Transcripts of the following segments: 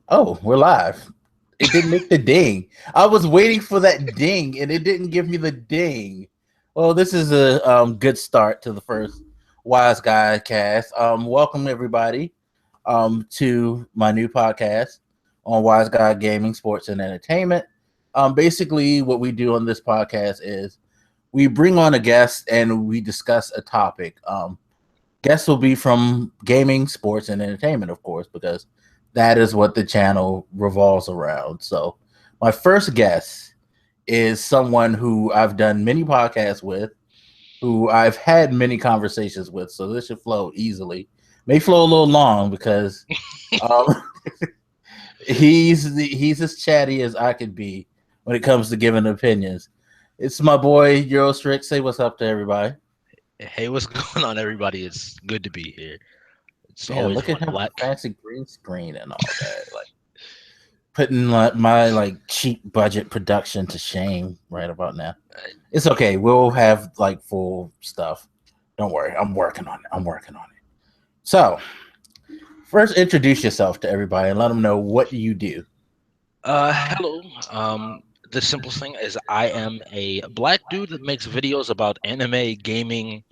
Oh, we're live. It didn't make the ding. I was waiting for that ding, and it didn't give me the ding. Well, this is a good start to the first Wise Guy cast. Welcome everybody to my new podcast on Wise Guy Gaming, Sports, and Entertainment. Basically, what we do on this podcast is we bring on a guest and we discuss a topic. Guests will be from gaming, sports, and entertainment, of course, because that is what the channel revolves around. So, my first guest is someone who I've done many podcasts with, who I've had many conversations with. So, this should flow easily. May flow a little long because um, he's as chatty as I could be when it comes to giving opinions. It's my boy YoruStrix. Say what's up to everybody. Hey, what's going on, everybody? It's good to be here. It's Yeah, always look at fun. him, Black. fancy green screen and all that. Like putting my like cheap budget production to shame right about now. It's okay. We'll have like full stuff. Don't worry. I'm working on it. So first, introduce yourself to everybody and let them know what you do. Hello. The simplest thing is I am a black dude that makes videos about anime, gaming,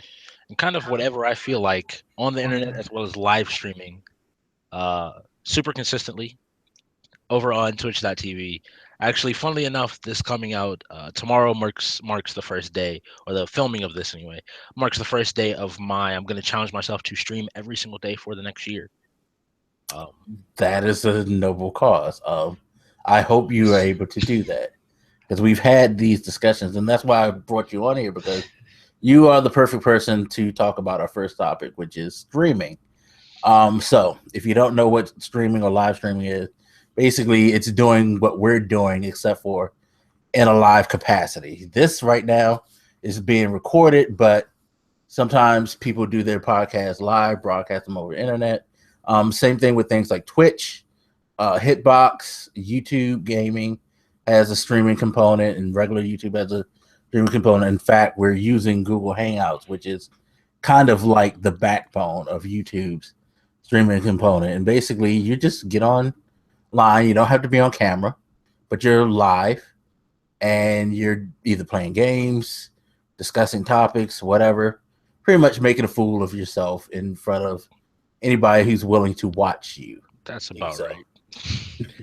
and kind of whatever I feel like on the internet as well as live streaming. Uh, Super consistently over on Twitch.tv. Actually, funnily enough, this coming out tomorrow marks the first day, or the filming of this anyway, marks the first day of my. I'm going to challenge myself to stream every single day for the next year. Um, That is a noble cause. I hope you are able to do that because we've had these discussions, and that's why I brought you on here because you are the perfect person to talk about our first topic, which is streaming. So if you don't know what streaming or live streaming is, basically it's doing what we're doing, except for in a live capacity. This right now is being recorded, but sometimes people do their podcasts live, broadcast them over the internet. Same thing with things like Twitch, Hitbox, YouTube gaming has a streaming component, and regular YouTube has a streaming component. In fact, we're using Google Hangouts, which is kind of like the backbone of YouTube's streaming component. And basically, you just get online. You don't have to be on camera, but you're live, and you're either playing games, discussing topics, whatever. Pretty much making a fool of yourself in front of anybody who's willing to watch you. that's about So, right.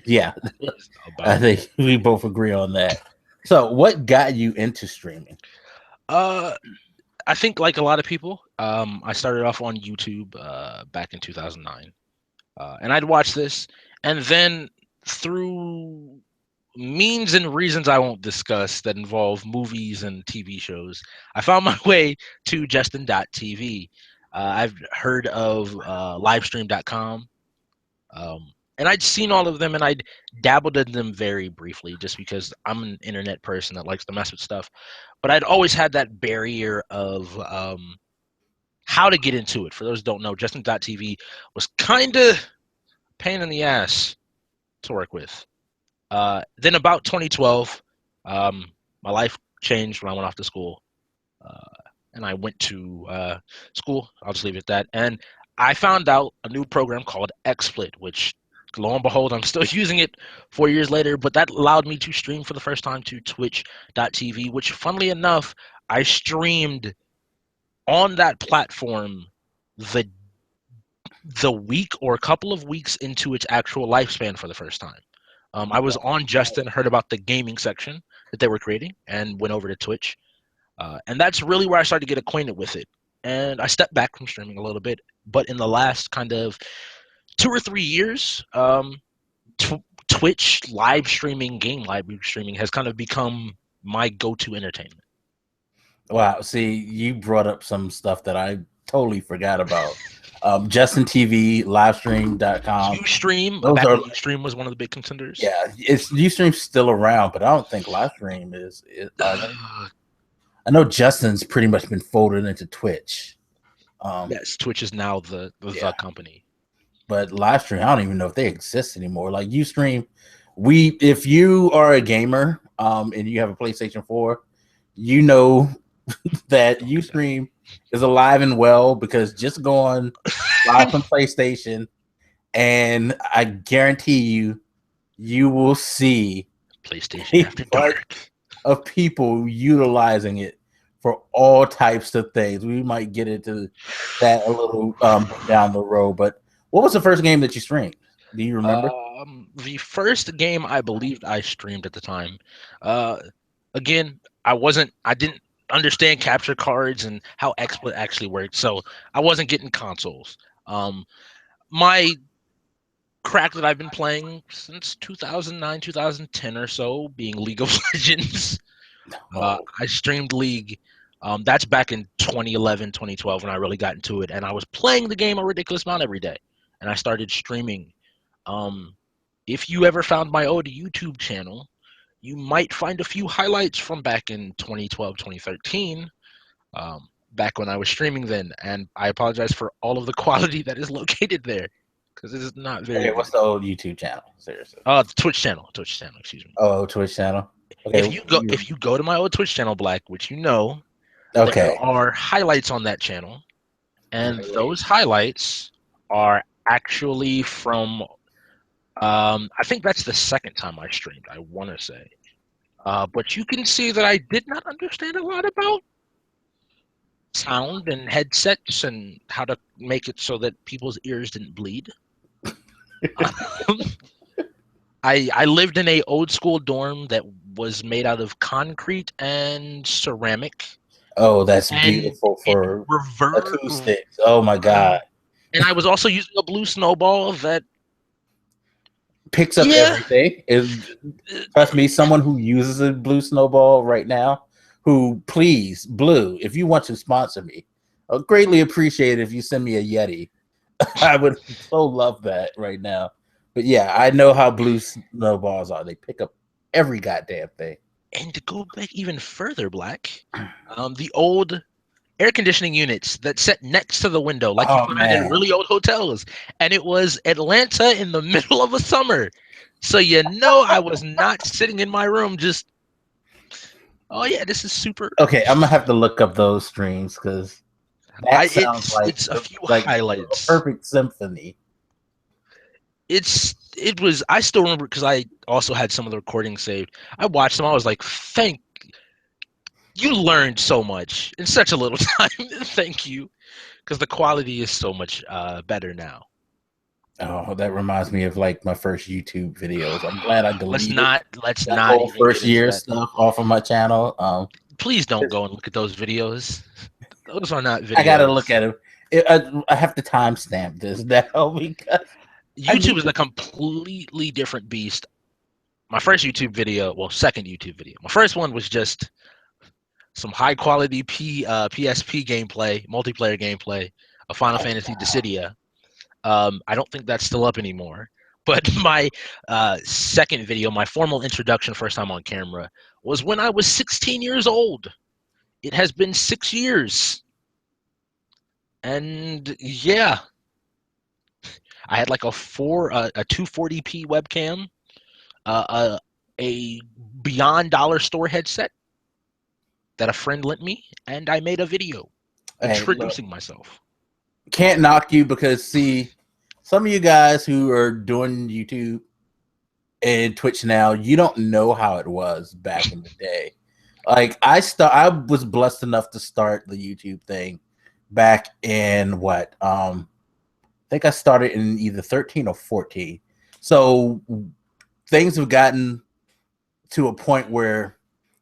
yeah, Is I about right. think we both agree on that. So, what got you into streaming? Uh, I think like a lot of people, I started off on YouTube back in 2009, and I'd watch this, and then through means and reasons I won't discuss that involve movies and TV shows, I found my way to Justin.tv. I've heard of Livestream.com, and I'd seen all of them, and I'd dabbled in them very briefly, just because I'm an internet person that likes to mess with stuff. But I'd always had that barrier of how to get into it. For those who don't know, Justin.tv was kind of pain in the ass to work with. Then about 2012, my life changed when I went off to school, uh, and I went to school. I'll just leave it at that. And I found out a new program called XSplit, which lo and behold, I'm still using it 4 years later. But that allowed me to stream for the first time to Twitch.tv, which, funnily enough, I streamed on that platform the week or a couple of weeks into its actual lifespan for the first time. I was on Justin, heard about the gaming section that they were creating, and went over to Twitch. And that's really where I started to get acquainted with it. And I stepped back from streaming a little bit, but in the last kind of 2 or 3 years, Twitch live streaming, game live streaming has kind of become my go-to entertainment. Wow, see, you brought up some stuff that I totally forgot about. Justin TV, livestream.com. Ustream, Those back are when Ustream was one of the big contenders. yeah, it's Ustream's still around, but I don't think Livestream is are they? I know Justin's pretty much been folded into Twitch. Yes, Twitch is now the Yeah, company. but Livestream, I don't even know if they exist anymore. Like Ustream, we if you are a gamer, and you have a PlayStation 4, you know that Don't do that. Ustream is alive and well because just go on live from PlayStation and I guarantee you will see PlayStation After Dark of people utilizing it for all types of things. We might get into that a little down the road. But what was the first game that you streamed? Do you remember? The first game I believed I streamed at the time. Again, I didn't understand capture cards and how XSplit actually worked, so I wasn't getting consoles. My crack that I've been playing since 2009, 2010 or so, being League of Legends. I streamed League. That's back in 2011, 2012 when I really got into it, and I was playing the game a ridiculous amount every day, and I started streaming. If you ever found my old YouTube channel, you might find a few highlights from back in 2012, 2013, back when I was streaming then, and I apologize for all of the quality that is located there, because it is not very Okay, what's the old YouTube channel? Seriously. the Twitch channel, excuse me. Oh, Twitch channel. Okay. If you go to my old Twitch channel, Black, which you know, okay, there are highlights on that channel, and those highlights are actually from I think that's the second time I streamed, I want to say. But you can see that I did not understand a lot about sound and headsets and how to make it so that people's ears didn't bleed. I lived in a old school dorm that was made out of concrete and ceramic. Oh, that's beautiful for acoustics. Oh my god! And I was also using a blue snowball that picks up everything. Trust me, someone who uses a blue snowball right now, who please, Blue, if you want to sponsor me, I'll greatly appreciate it if you send me a Yeti. I would so love that right now. But yeah, I know how blue snowballs are. They pick up every goddamn thing. And to go back even further, Black, the old air conditioning units that sat next to the window, like you find in really old hotels, and it was Atlanta in the middle of a summer, so I was not sitting in my room just, oh yeah, this is super. Okay, I'm gonna have to look up those streams because that sounds like it's a few highlights. A perfect symphony. I still remember because I also had some of the recordings saved. I watched them. I was like, you learned so much in such a little time. Thank you, because the quality is so much better now. Oh, that reminds me of like my first YouTube videos. I'm glad I deleted let's not whole first year stuff off of my channel. Please don't go and look at those videos. Those are not videos. I gotta look at them. I have to timestamp this now because YouTube is a completely different beast. My first YouTube video, second YouTube video. My first one was just some high quality PSP gameplay, multiplayer gameplay of Final Fantasy Dissidia. I don't think that's still up anymore. But my second video, my formal introduction, first time on camera, was when I was 16 years old. It has been 6 years. And yeah, I had like a 240p webcam, a Beyond Dollar Store headset that a friend lent me, and I made a video introducing myself. Can't knock you because see, some of you guys who are doing YouTube and Twitch now, you don't know how it was back in the day. Like I was blessed enough to start the YouTube thing back in what I think I started in either 13 or 14. So things have gotten to a point where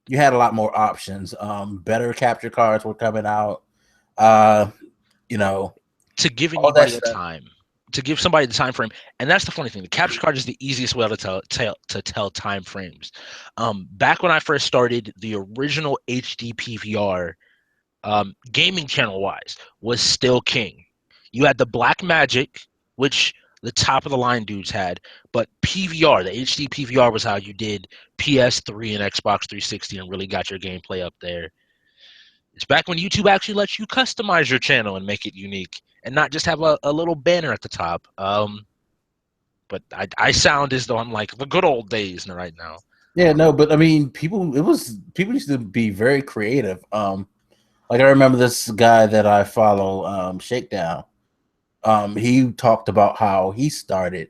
you had a lot more options. Better capture cards were coming out. To give anybody the time, to give somebody the time frame, and that's the funny thing. The capture card is the easiest way to tell time frames. Back when I first started, the original HD PVR, gaming channel wise, was still king. You had the Black Magic, which the top of the line dudes had, but PVR, the HD PVR, was how you did PS3 and Xbox 360 and really got your gameplay up there. It's back when YouTube actually lets you customize your channel and make it unique and not just have a little banner at the top. But I sound as though I'm like the good old days right now. Yeah, no, but I mean, people used to be very creative. Like I remember this guy that I follow, Shakedown. he talked about how he started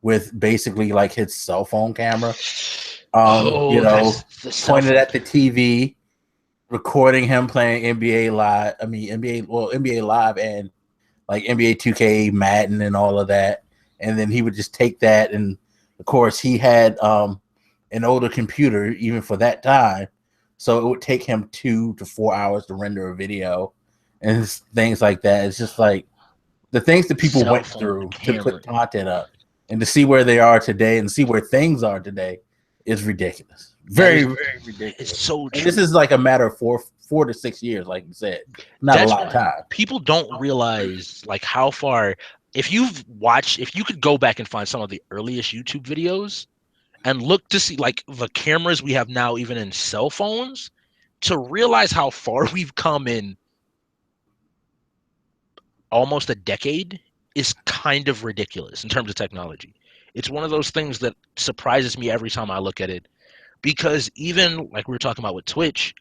with basically like his cell phone camera, That's the cell pointed phone at the TV, recording him playing NBA Live. I mean, NBA Live and like NBA 2K, Madden, and all of that. And then he would just take that, and of course, he had an older computer even for that time, so it would take him 2 to 4 hours to render a video and things like that. It's just like the things that people cell went phone through to camera. put content up, and to see where they are today and see where things are today is ridiculous. Very, very ridiculous. It's so true. And this is like a matter of 4 to 6 years, like you said. Not a lot of time. People don't realize like how far. If you could go back and find some of the earliest YouTube videos and look to see like the cameras we have now, even in cell phones, to realize how far we've come in almost a decade is kind of ridiculous in terms of technology. It's one of those things that surprises me every time I look at it, because even like we were talking about with Twitch,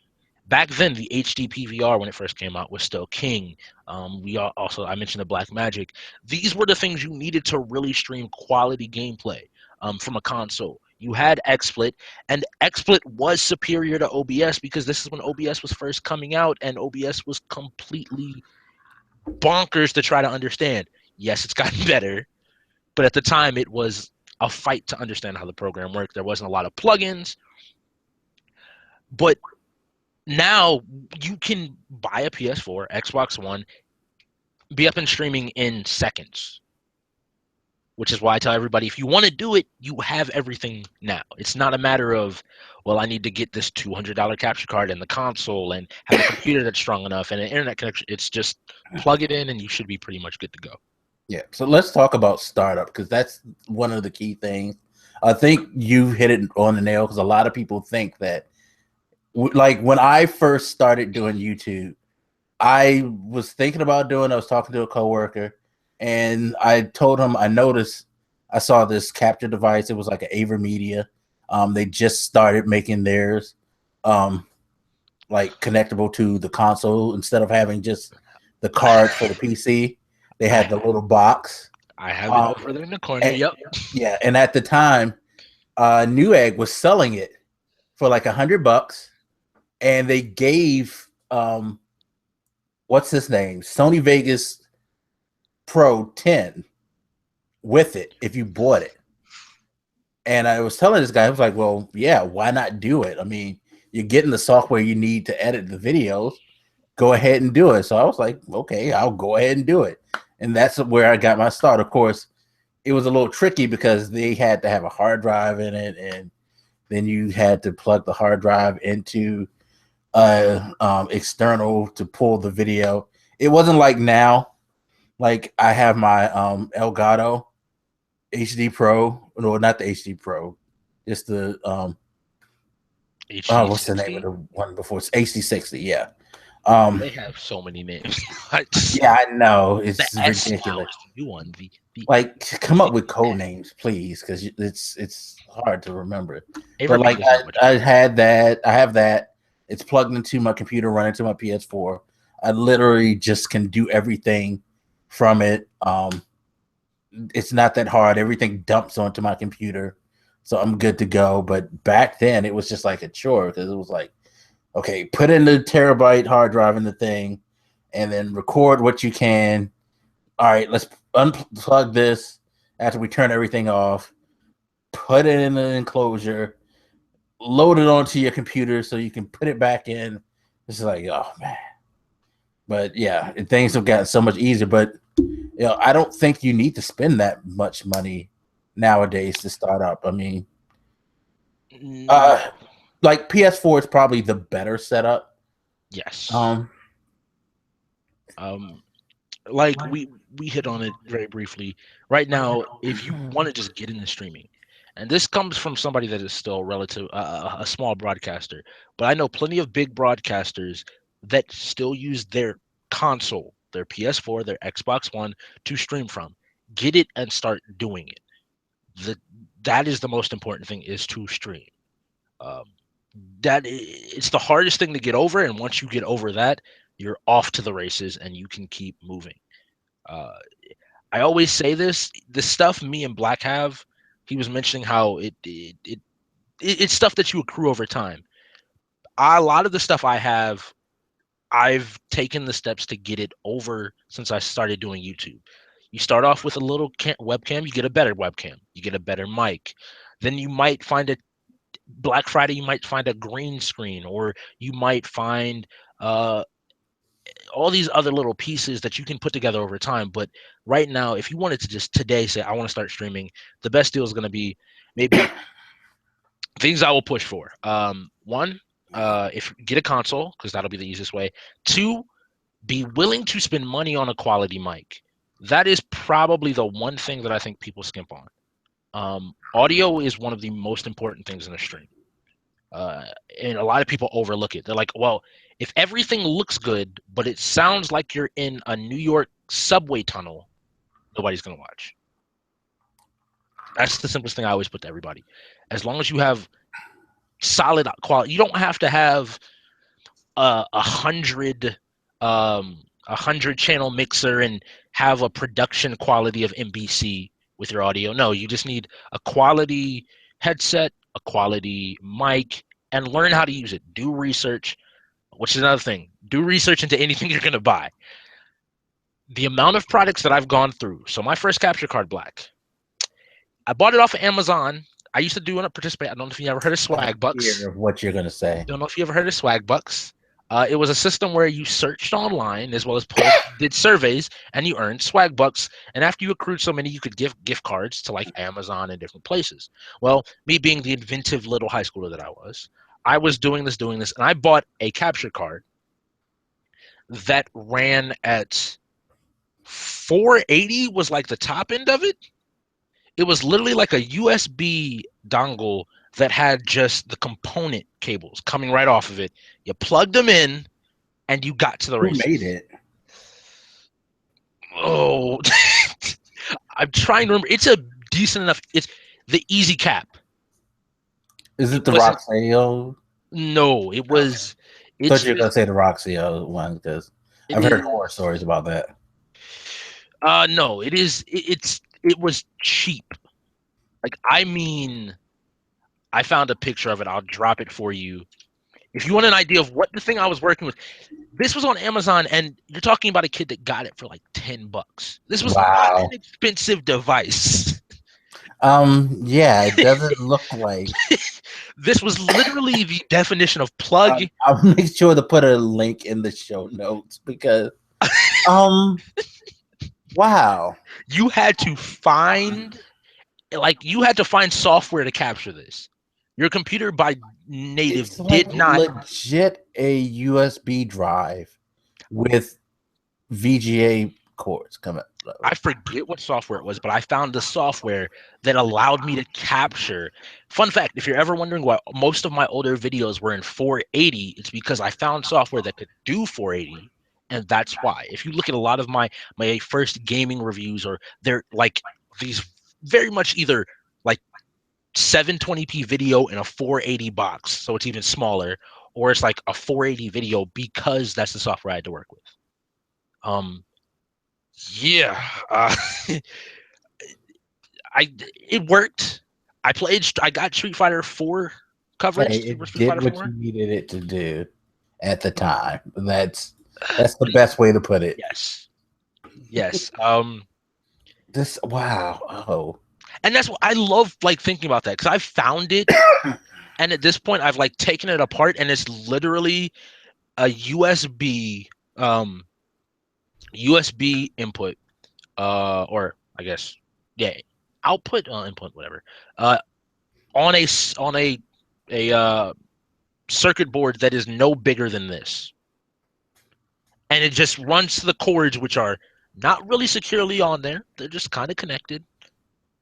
back then the HD PVR when it first came out was still king. I mentioned the Black Magic. These were the things you needed to really stream quality gameplay from a console. You had XSplit, and XSplit was superior to OBS because this is when OBS was first coming out, and OBS was completely bonkers to try to understand. Yes, it's gotten better, but at the time it was a fight to understand how the program worked. There wasn't a lot of plugins, but now you can buy a PS4, Xbox One, be up and streaming in seconds, which is why I tell everybody, if you want to do it, you have everything now. It's not a matter of, well, I need to get this $200 capture card and the console and have a computer that's strong enough and an internet connection. It's just plug it in and you should be pretty much good to go. Yeah, so let's talk about startup, because that's one of the key things. I think you hit it on the nail, because a lot of people think that, like when I first started doing YouTube, I was thinking about doing, I was talking to a coworker, and I told him I saw this capture device. It was like an AverMedia. They just started making theirs like connectable to the console instead of having just the card for the PC. They had the little box. I have it over there in the corner. Yep. Yeah, and at the time, Newegg was selling it for like $100, and they gave what's his name, Sony Vegas Pro 10 with it if you bought it. And I was telling this guy, I was like, well, yeah, why not do it? I mean, you're getting the software you need to edit the videos. Go ahead and do it. So I was like, okay, I'll go ahead and do it. And that's where I got my start. Of course, it was a little tricky because they had to have a hard drive in it, and then you had to plug the hard drive into external to pull the video. It wasn't like now. Like I have my Elgato HD Pro, no, not the HD Pro, it's the what's the name of the one before? It's HD60, yeah. They have so many names. Yeah, I know, it's ridiculous. Like, come up with code names, please, because it's hard to remember. But like, I have that. It's plugged into my computer, running to my PS4. I literally just can do everything from it. It's not that hard. Everything dumps onto my computer, so I'm good to go. But back then, it was just like a chore, because it was like, okay, put in the terabyte hard drive in the thing, and then record what you can. All right, let's unplug this after we turn everything off. Put it in an enclosure. Load it onto your computer so you can put it back in. It's like, oh man. But yeah, things have gotten so much easier. But I don't think you need to spend that much money nowadays to start up. I mean, like PS4 is probably the better setup. Yes. Like we hit on it very briefly. Right now, if you want to just get into streaming, and this comes from somebody that is still a small broadcaster, but I know plenty of big broadcasters that still use their console, their PS4, their Xbox One to stream from. Get it and start doing it. That is the most important thing, is to stream. It's the hardest thing to get over, and once you get over that, you're off to the races and you can keep moving. I always say this: the stuff me and Black have. He was mentioning how it's stuff that you accrue over time. A lot of the stuff I have, I've taken the steps to get it over since I started doing YouTube. You start off with a little webcam, you get a better webcam, you get a better mic. Then you might find a Black Friday, you might find a green screen, or you might find uh, all these other little pieces that you can put together over time. But right now, if you wanted to just today say, I want to start streaming, the best deal is going to be maybe things I will push for. One, if get a console, because that'll be the easiest way. Two, be willing to spend money on a quality mic. That is probably the one thing that I think people skimp on. Audio is one of the most important things in a stream. And a lot of people overlook it. They're like, well, if everything looks good, but it sounds like you're in a New York subway tunnel, nobody's going to watch. That's the simplest thing I always put to everybody. As long as you have solid quality, you don't have to have a 100 channel mixer and have a production quality of MBC with your audio. No, you just need a quality headset, a quality mic, and learn how to use it. Do research, which is another thing. Do research into anything you're going to buy. The amount of products that I've gone through. So my first capture card, Black, I bought it off of Amazon. I used to do and participate. I don't know if you ever heard of Swag Bucks. What you're gonna say? Don't know if you ever heard of Swag Bucks. It was a system where you searched online as well as did surveys, and you earned swag bucks. And after you accrued so many, you could give gift cards to like Amazon and different places. Well, me being the inventive little high schooler that I was doing this, and I bought a capture card that ran at 480 was like the top end of it. It was literally like a USB dongle that had just the component cables coming right off of it. You plugged them in, and you got to the races. Who made it? Oh, I'm trying to remember. It's a decent enough. It's the Easy Cap. Is it the Roxio? No, it was. I thought you were gonna say the Roxio one because I've heard horror stories about that. No, it is. It was cheap. Like, I mean, I found a picture of it. I'll drop it for you. If you want an idea of what the thing I was working with, this was on Amazon, and you're talking about a kid that got it for like $10. This was not an expensive device. Yeah, it doesn't look like. This was literally the definition of plug. I'll make sure to put a link in the show notes because, wow. You had to find software to capture this. Your computer by native did not legit a USB drive with VGA cords coming. I forget what software it was, but I found the software that allowed me to capture. Fun fact, if you're ever wondering why most of my older videos were in 480, it's because I found software that could do 480, and that's why. If you look at a lot of my first gaming reviews, or they're like these very much either like 720p video in a 480 box, so it's even smaller, or it's like a 480 video because that's the software I had to work with. Yeah, it worked. I got Street Fighter 4 coverage. Hey, it did what you needed it to do at the time. That's the best way to put it. Yes. Wow. And that's what I love, like, thinking about that, because I found it, and at this point I've like taken it apart, and it's literally a USB input, or I guess, yeah, output, input, whatever, on a circuit board that is no bigger than this, and it just runs to the cords, which are not really securely on there. They're just kind of connected,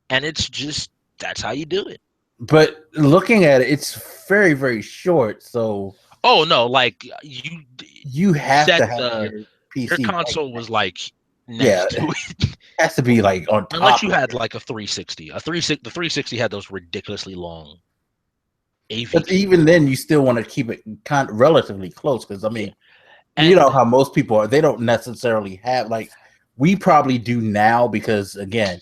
and it's just, that's how you do it. But looking at it, it's very, very short. So no, like you have to have your PC. Your console was like next to it. Has to be like on top. Unless you had like a 360. The 360 had those ridiculously long AV. But even then, you still want to keep it relatively close, because I mean, you know how most people are. They don't necessarily have, like, we probably do now because again,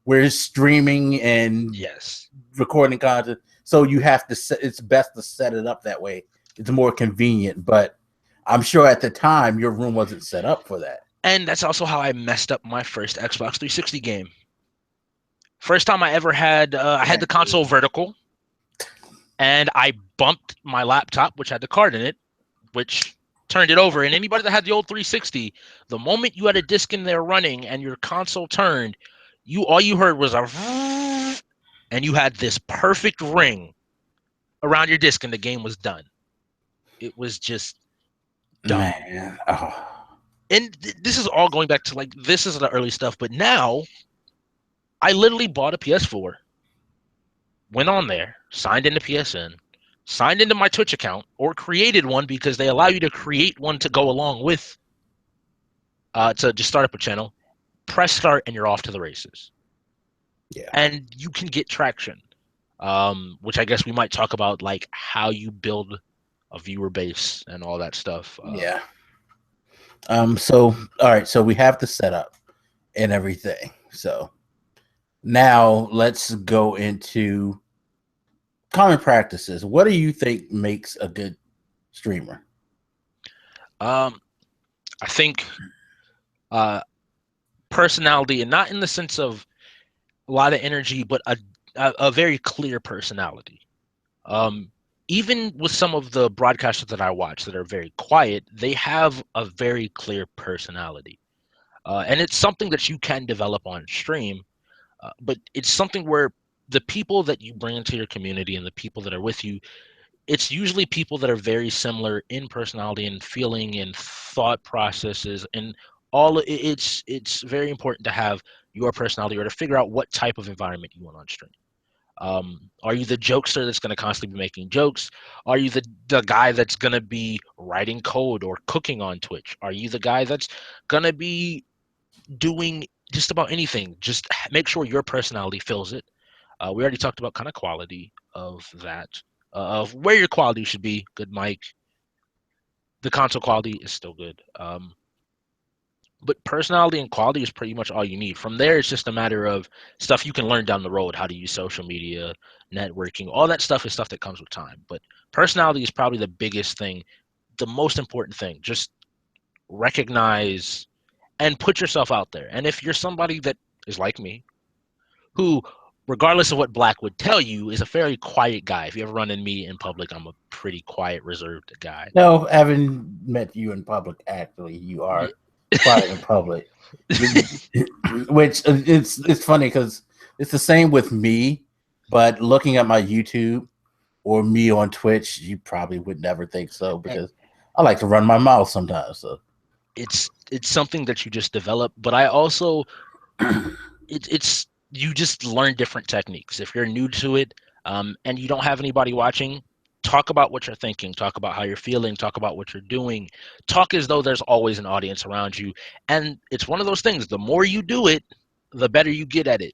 we're streaming and Yes. recording content, so you have to it's best to set it up that way. It's more convenient, but I'm sure at the time your room wasn't set up for that. And that's also how I messed up my first Xbox 360 game. First time I ever had, I had the console vertical, and I bumped my laptop, which had the card in it, which turned it over. And anybody that had the old 360, the moment you had a disc in there running and your console turned, all you heard was a and you had this perfect ring around your disc, and the game was done. It was just done. Man. Oh. And this is all going back to like, this is the early stuff, but now I literally bought a PS4, went on there, signed into PSN, signed into my Twitch account, or created one because they allow you to create one to go along with, to just start up a channel, press start, and you're off to the races. Yeah. And you can get traction, which I guess we might talk about, like how you build a viewer base and all that stuff. Yeah. So, all right. So we have the setup and everything. So now let's go into common practices. What do you think makes a good streamer? I think personality, and not in the sense of a lot of energy, but a very clear personality. Even with some of the broadcasters that I watch that are very quiet, they have a very clear personality. And it's something that you can develop on stream, but it's something where the people that you bring into your community and the people that are with you, it's usually people that are very similar in personality and feeling and thought processes and all. It's very important to have your personality, or to figure out what type of environment you want on stream. Are you the jokester that's going to constantly be making jokes? Are you the guy that's going to be writing code or cooking on Twitch? Are you the guy that's going to be doing just about anything? Just make sure your personality fills it. We already talked about kind of quality of that, of where your quality should be. Good mic. The console quality is still good. But personality and quality is pretty much all you need. From there, it's just a matter of stuff you can learn down the road, how to use social media, networking. All that stuff is stuff that comes with time. But personality is probably the biggest thing, the most important thing. Just recognize and put yourself out there. And if you're somebody that is like me, who, regardless of what Black would tell you, is a fairly quiet guy. If you ever run into me in public, I'm a pretty quiet, reserved guy. No, having met you in public, actually, you are quiet in public. Which it's funny because it's the same with me, but looking at my YouTube or me on Twitch, you probably would never think so, because I like to run my mouth sometimes. So it's something that you just develop. But I also it's you just learn different techniques. If you're new to it, and you don't have anybody watching, talk about what you're thinking, talk about how you're feeling, talk about what you're doing, talk as though there's always an audience around you. And it's one of those things, the more you do it, the better you get at it,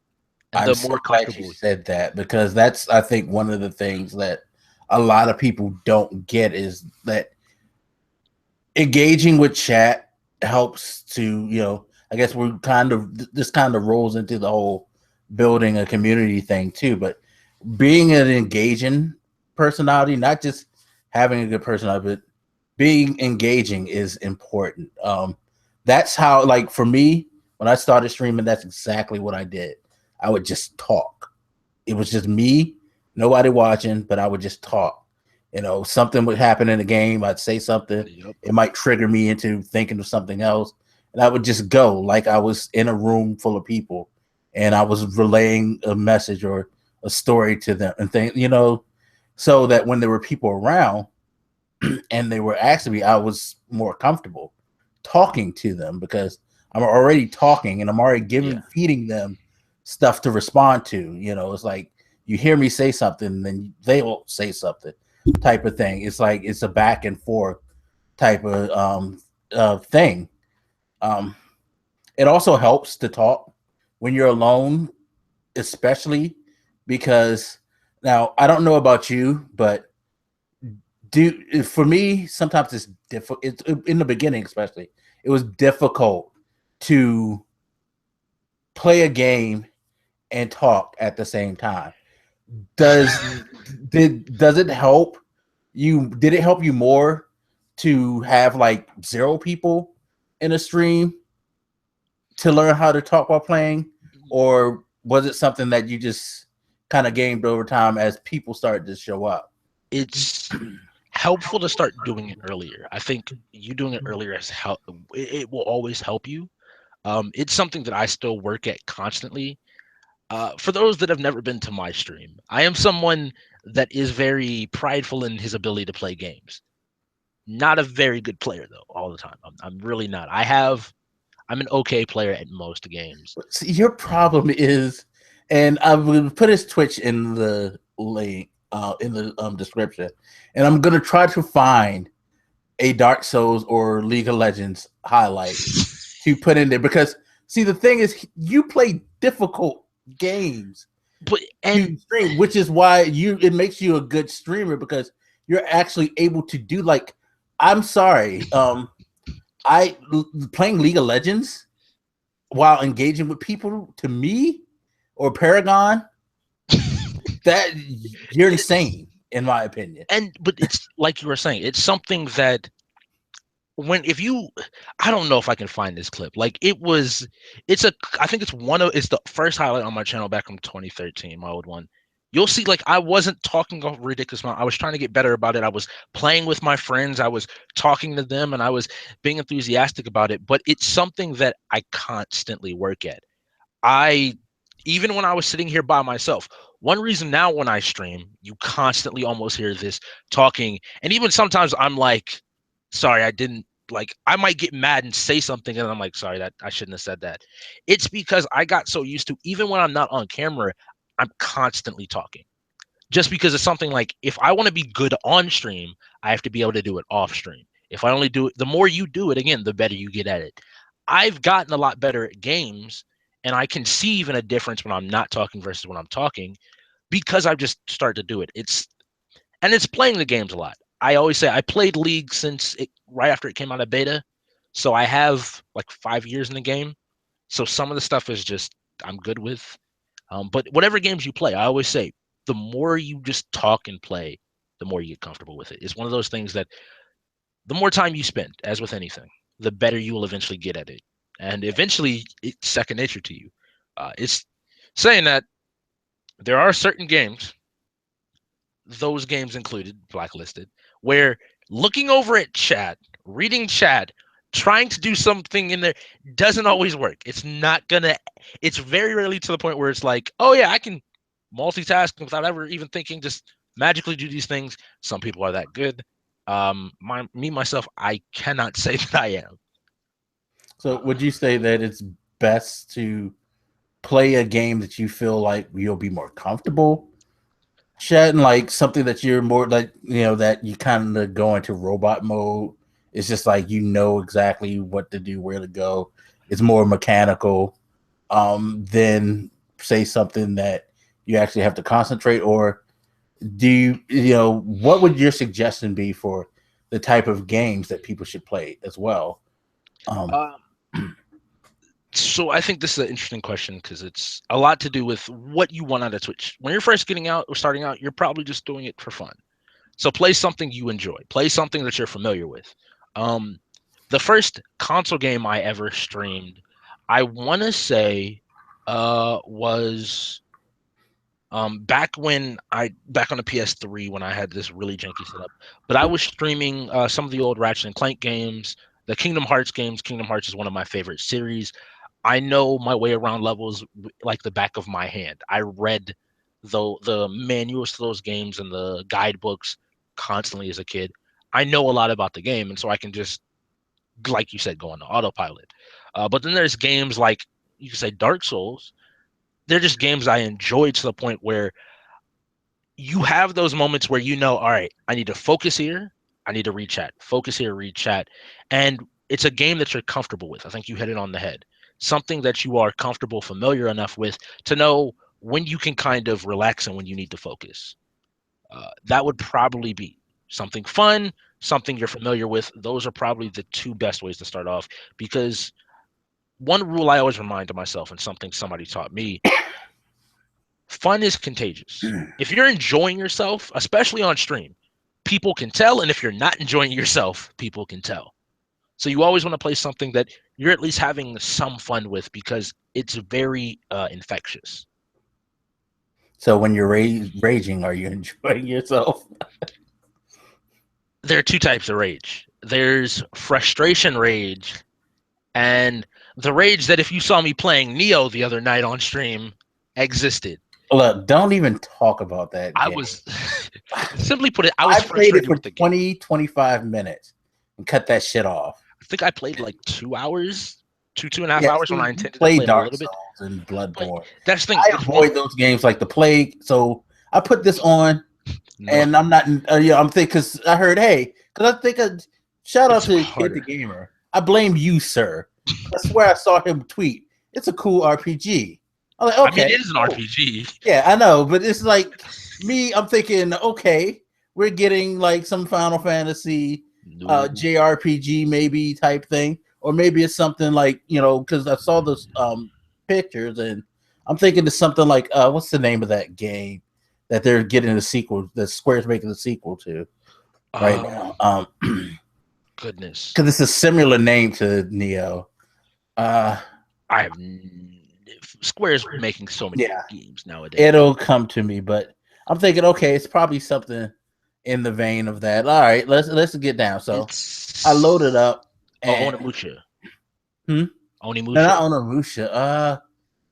and I'm so glad you said that, because that's, I think, one of the things that a lot of people don't get, is that engaging with chat helps to, you know, I guess we're this kind of rolls into the whole building a community thing too, but being an engaging personality, not just having a good personality, but being engaging is important. That's how, like, for me, when I started streaming, that's exactly what I did. I would just talk. It was just me, nobody watching, but I would just talk. You know, something would happen in the game, I'd say something. Yep. It might trigger me into thinking of something else, and I would just go like I was in a room full of people, and I was relaying a message or a story to them, and things, you know, so that when there were people around and they were asking me, I was more comfortable talking to them, because I'm already talking and I'm already feeding them stuff to respond to. You know, it's like you hear me say something, then they will say something, type of thing. It's like it's a back and forth type of thing. It also helps to talk when you're alone, especially because, now I don't know about you, but for me, sometimes it's difficult. It's in the beginning, especially, it was difficult to play a game and talk at the same time. Does it help you? Did it help you more to have like 0 people in a stream to learn how to talk while playing, or was it something that you just kind of gained over time as people started to show up? It's helpful to start doing it earlier. I think you doing it earlier has help. It will always help you. It's something that I still work at constantly. For those that have never been to my stream, I am someone that is very prideful in his ability to play games. Not a very good player though, all the time. I'm really not. I'm an okay player at most games. See, your problem is, and I will put his Twitch in the link, in the description, and I'm gonna try to find a Dark Souls or League of Legends highlight to put in there, because see, the thing is, you play difficult games to stream, which is why it makes you a good streamer, because you're actually able to do, like, I'm sorry, I playing League of Legends while engaging with people, to me, or Paragon, that you're insane, in my opinion. But it's like you were saying, it's something that I don't know if I can find this clip. Like I think it's the first highlight on my channel back from 2013, my old one. You'll see, like, I wasn't talking a ridiculous amount. I was trying to get better about it. I was playing with my friends. I was talking to them, and I was being enthusiastic about it. But it's something that I constantly work at. Even when I was sitting here by myself, one reason now when I stream, you constantly almost hear this talking. And even sometimes I'm like, sorry, I didn't, like, I might get mad and say something, and I'm like, sorry, that I shouldn't have said that. It's because I got so used to, even when I'm not on camera, I'm constantly talking. Just because it's something like, if I want to be good on stream, I have to be able to do it off stream. If I only do it, the more you do it, again, the better you get at it. I've gotten a lot better at games, and I can see even a difference when I'm not talking versus when I'm talking, because I've just started to do it. It's playing the games a lot. I always say I played League since right after it came out of beta, so I have like 5 years in the game. So some of the stuff is just I'm good with. But whatever games you play, I always say the more you just talk and play, the more you get comfortable with it. It's one of those things that the more time you spend, as with anything, the better you will eventually get at it, and eventually it's second nature to you. It's saying that there are certain games, those games included, blacklisted, where looking over at chat, reading chat, trying to do something in there doesn't always work. It's not gonna. It's very rarely to the point where it's like, oh yeah, I can multitask without ever even thinking, just magically do these things. Some people are that good. Myself, I cannot say that I am. So would you say that it's best to play a game that you feel like you'll be more comfortable chatting, like something that you're more like, that you kind of go into robot mode? It's just like, exactly what to do, where to go. It's more mechanical, than say something that you actually have to concentrate? Or what would your suggestion be for the type of games that people should play as well? So I think this is an interesting question, because it's a lot to do with what you want out of Twitch. When you're first getting out or starting out, you're probably just doing it for fun. So play something you enjoy. Play something that you're familiar with. The first console game I ever streamed, I want to say, was back on the PS3, when I had this really janky setup. But I was streaming some of the old Ratchet and Clank games, the Kingdom Hearts games. Kingdom Hearts is one of my favorite series. I know my way around levels like the back of my hand. I read the manuals to those games and the guidebooks constantly as a kid. I know a lot about the game, and so I can just, like you said, go on the autopilot. But then there's games like, you can say, Dark Souls. They're just games I enjoy to the point where you have those moments where all right, I need to focus here. I need to read chat. Focus here, read chat. And it's a game that you're comfortable with. I think you hit it on the head. Something that you are comfortable, familiar enough with to know when you can kind of relax and when you need to focus. That would probably be something fun, something you're familiar with. Those are probably the two best ways to start off, because one rule I always remind to myself, and something somebody taught me: fun is contagious. If you're enjoying yourself, especially on stream, people can tell, and if you're not enjoying yourself, people can tell. So you always want to play something that you're at least having some fun with, because it's very infectious. So when you're raging, are you enjoying yourself? There are two types of rage. There's frustration rage, and the rage that if you saw me playing Neo the other night on stream existed. Look, don't even talk about that I game. was simply put it, I was played it frustrated for with the game. 20, 25 minutes and cut that shit off. I think I played like 2 hours, two and a half hours when I intended to play play Dark a little bit. Souls and Bloodborne. That's the thing. I avoid those games like the plague. So I put this on, and I'm not. I'm thinking because I heard, hey, because I think shout out to Kid the Gamer. I blame you, sir. I swear I saw him tweet. It's a cool RPG. I'm like, okay, I mean, it is an RPG. Yeah, I know, but it's like me. I'm thinking, okay, we're getting like some Final Fantasy JRPG maybe type thing, or maybe it's something like, you know, because I saw those pictures, and I'm thinking it's something like what's the name of that game that they're getting a sequel, that Square's making a sequel to right now? Goodness, because it's a similar name to Neo. I have Square's making so many games nowadays. It'll come to me, but I'm thinking, okay, it's probably something in the vein of that. All right, let's get down. So I loaded up. Onimusha. Onimusha? No, not Onimusha.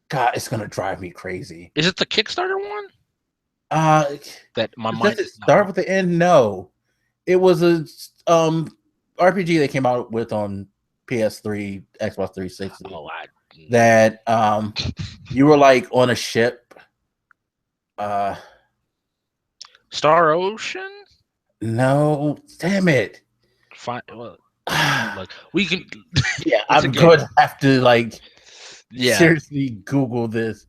God, it's gonna drive me crazy. Is it the Kickstarter one? That my mind. Does it start with the end? No, it was a RPG they came out with on PS3, Xbox 360. Oh, that you were like on a ship. Star Ocean? No, damn it. Fine. Well, like, we can. Yeah, I'm going to have to like seriously Google this.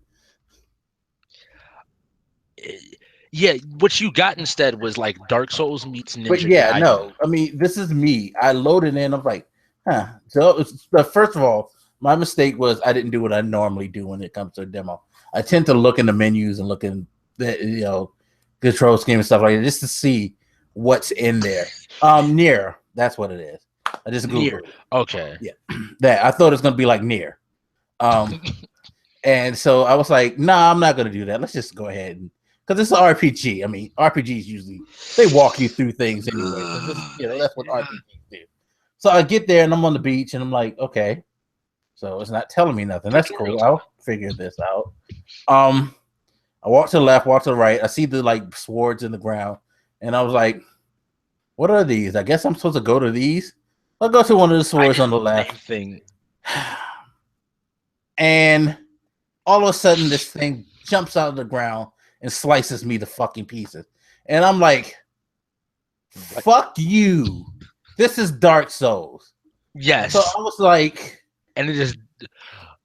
Yeah, what you got instead was like Dark Souls meets Ninja. But yeah, Gaiden. No, I mean, this is me. I loaded in. I'm like, huh. So first of all, my mistake was I didn't do what I normally do when it comes to a demo. I tend to look in the menus and look in the, you know, control scheme and stuff like that just to see what's in there. Nier, that's what it is. I just Googled it. Okay. Yeah. That I thought it was gonna be like Nier. And so I was like, nah, I'm not gonna do that. Let's just go ahead and because it's an RPG. I mean, RPGs usually they walk you through things anyway. You know, that's what RPGs do. So I get there and I'm on the beach and I'm like, okay. So it's not telling me nothing. That's cool. I'll figure this out. I walk to the left, walk to the right. I see the like swords in the ground, and I was like, "What are these?" I guess I'm supposed to go to these. I'll go to one of the swords on the left. Thing. And all of a sudden, this thing jumps out of the ground and slices me to fucking pieces. And I'm like, "Fuck you! This is Dark Souls." Yes. So I was like. And it just,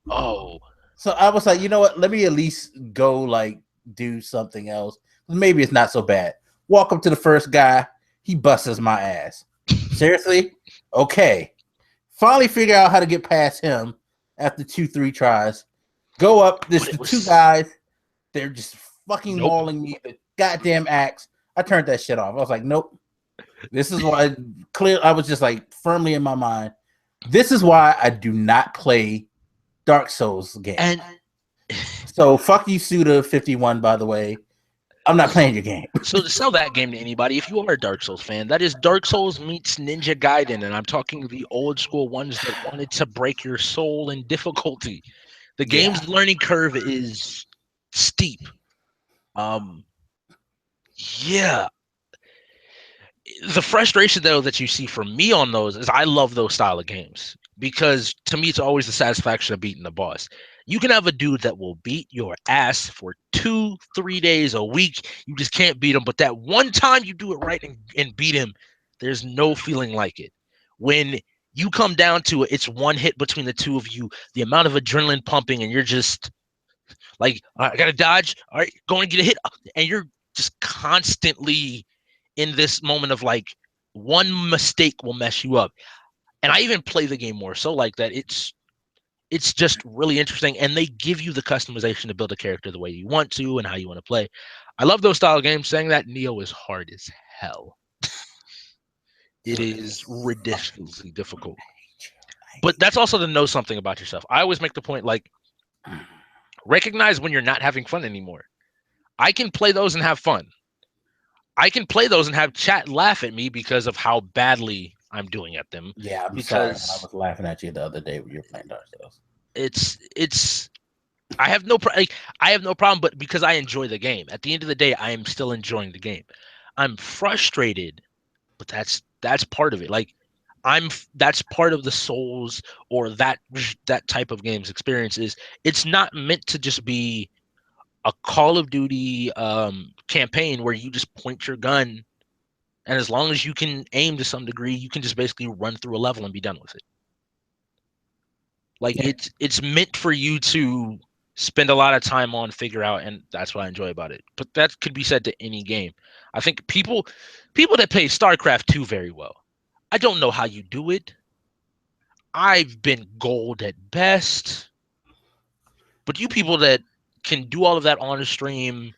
So I was like, you know what? Let me at least go like do something else. Maybe it's not so bad. Walk up to the first guy. He busts my ass. Seriously? Okay. Finally figure out how to get past him after 2-3 tries. Go up. There's the two guys. They're just fucking mauling me. The goddamn axe. I turned that shit off. I was like, nope. This is why I was just like firmly in my mind. This is why I do not play Dark Souls games. And so fuck you, Suda51, by the way. I'm not playing your game. So to sell that game to anybody, if you are a Dark Souls fan, that is Dark Souls meets Ninja Gaiden, and I'm talking the old school ones that wanted to break your soul in difficulty. The game's learning curve is steep. Yeah. The frustration, though, that you see from me on those is I love those style of games because to me, it's always the satisfaction of beating the boss. You can have a dude that will beat your ass for 2-3 days a week. You just can't beat him. But that one time you do it right and beat him, there's no feeling like it. When you come down to it, it's one hit between the two of you, the amount of adrenaline pumping, and you're just like, all right, I got to dodge. All right, go and get a hit. And you're just constantly in this moment of like one mistake will mess you up. And I even play the game more so like that. it's just really interesting, and they give you the customization to build a character the way you want to and how you want to play. I love those style games. Saying that, Neo is hard as hell. It is ridiculously difficult. But that's also to know something about yourself. I always make the point, like, recognize when you're not having fun anymore. I can play those and have fun. I can play those and have chat laugh at me because of how badly I'm doing at them. Yeah, I'm sorry, man. I Because was laughing at you the other day when you were playing Dark Souls. it's I have no I have no problem, but because I enjoy the game. At the end of the day, I am still enjoying the game. I'm frustrated, but that's part of it. Like, that's part of the Souls or that type of games experience. Is it's not meant to just be a Call of Duty campaign where you just point your gun, and as long as you can aim to some degree, you can just basically run through a level and be done with it. Like, Yeah. it's meant for you to spend a lot of time on, figure out, and that's what I enjoy about it. But that could be said to any game. I think people that play StarCraft 2 very well. I don't know how you do it. I've been gold at best. But you people that can do all of that on a stream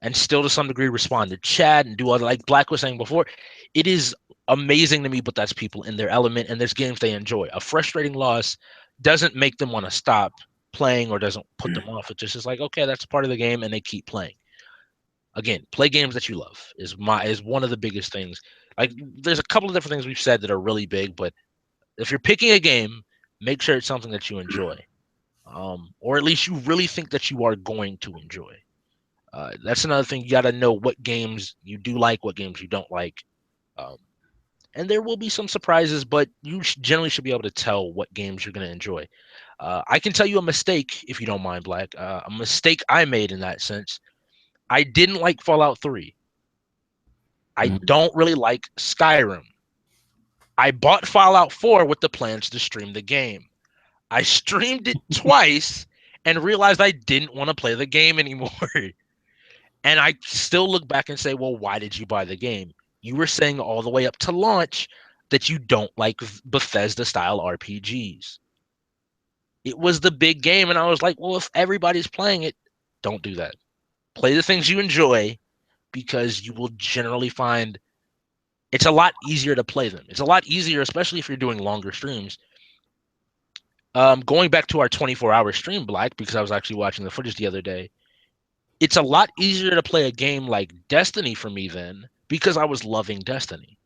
and still to some degree respond to chat and do all, like Black was saying before, it is amazing to me, but that's people in their element, and there's games they enjoy. A frustrating loss doesn't make them want to stop playing or doesn't put them off. It just is like, okay, that's part of the game, and they keep playing. Again, play games that you love is one of the biggest things. Like, there's a couple of different things we've said that are really big, but if you're picking a game, make sure it's something that you enjoy, or at least you really think that you are going to enjoy. That's another thing. You got to know what games you do like, what games you don't like. Um, and there will be some surprises, but you generally should be able to tell what games you're going to enjoy. I can tell you a mistake, if you don't mind, Black. A mistake I made in that sense. I didn't like Fallout 3. I Mhm. don't really like Skyrim. I bought Fallout 4 with the plans to stream the game. I streamed it twice and realized I didn't want to play the game anymore. And I still look back and say, well, why did you buy the game? You were saying all the way up to launch that you don't like Bethesda style RPGs. It was the big game. And I was like, well, if everybody's playing it, don't do that. Play the things you enjoy, because you will generally find it's a lot easier to play them. It's a lot easier, especially if you're doing longer streams. Going back to our 24-hour stream, Black, because I was actually watching the footage the other day, it's a lot easier to play a game like Destiny for me then, because I was loving Destiny.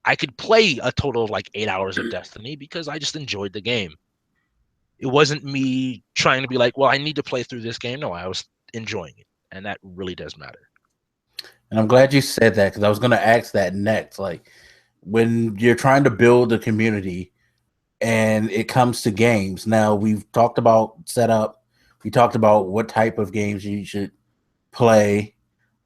I could play a total of like 8 hours of Destiny because I just enjoyed the game. It wasn't me trying to be like, well, I need to play through this game. No, I was enjoying it. And that really does matter. And I'm glad you said that, because I was going to ask that next. Like, when you're trying to build a community and it comes to games, now we've talked about setup, we talked about what type of games you should play,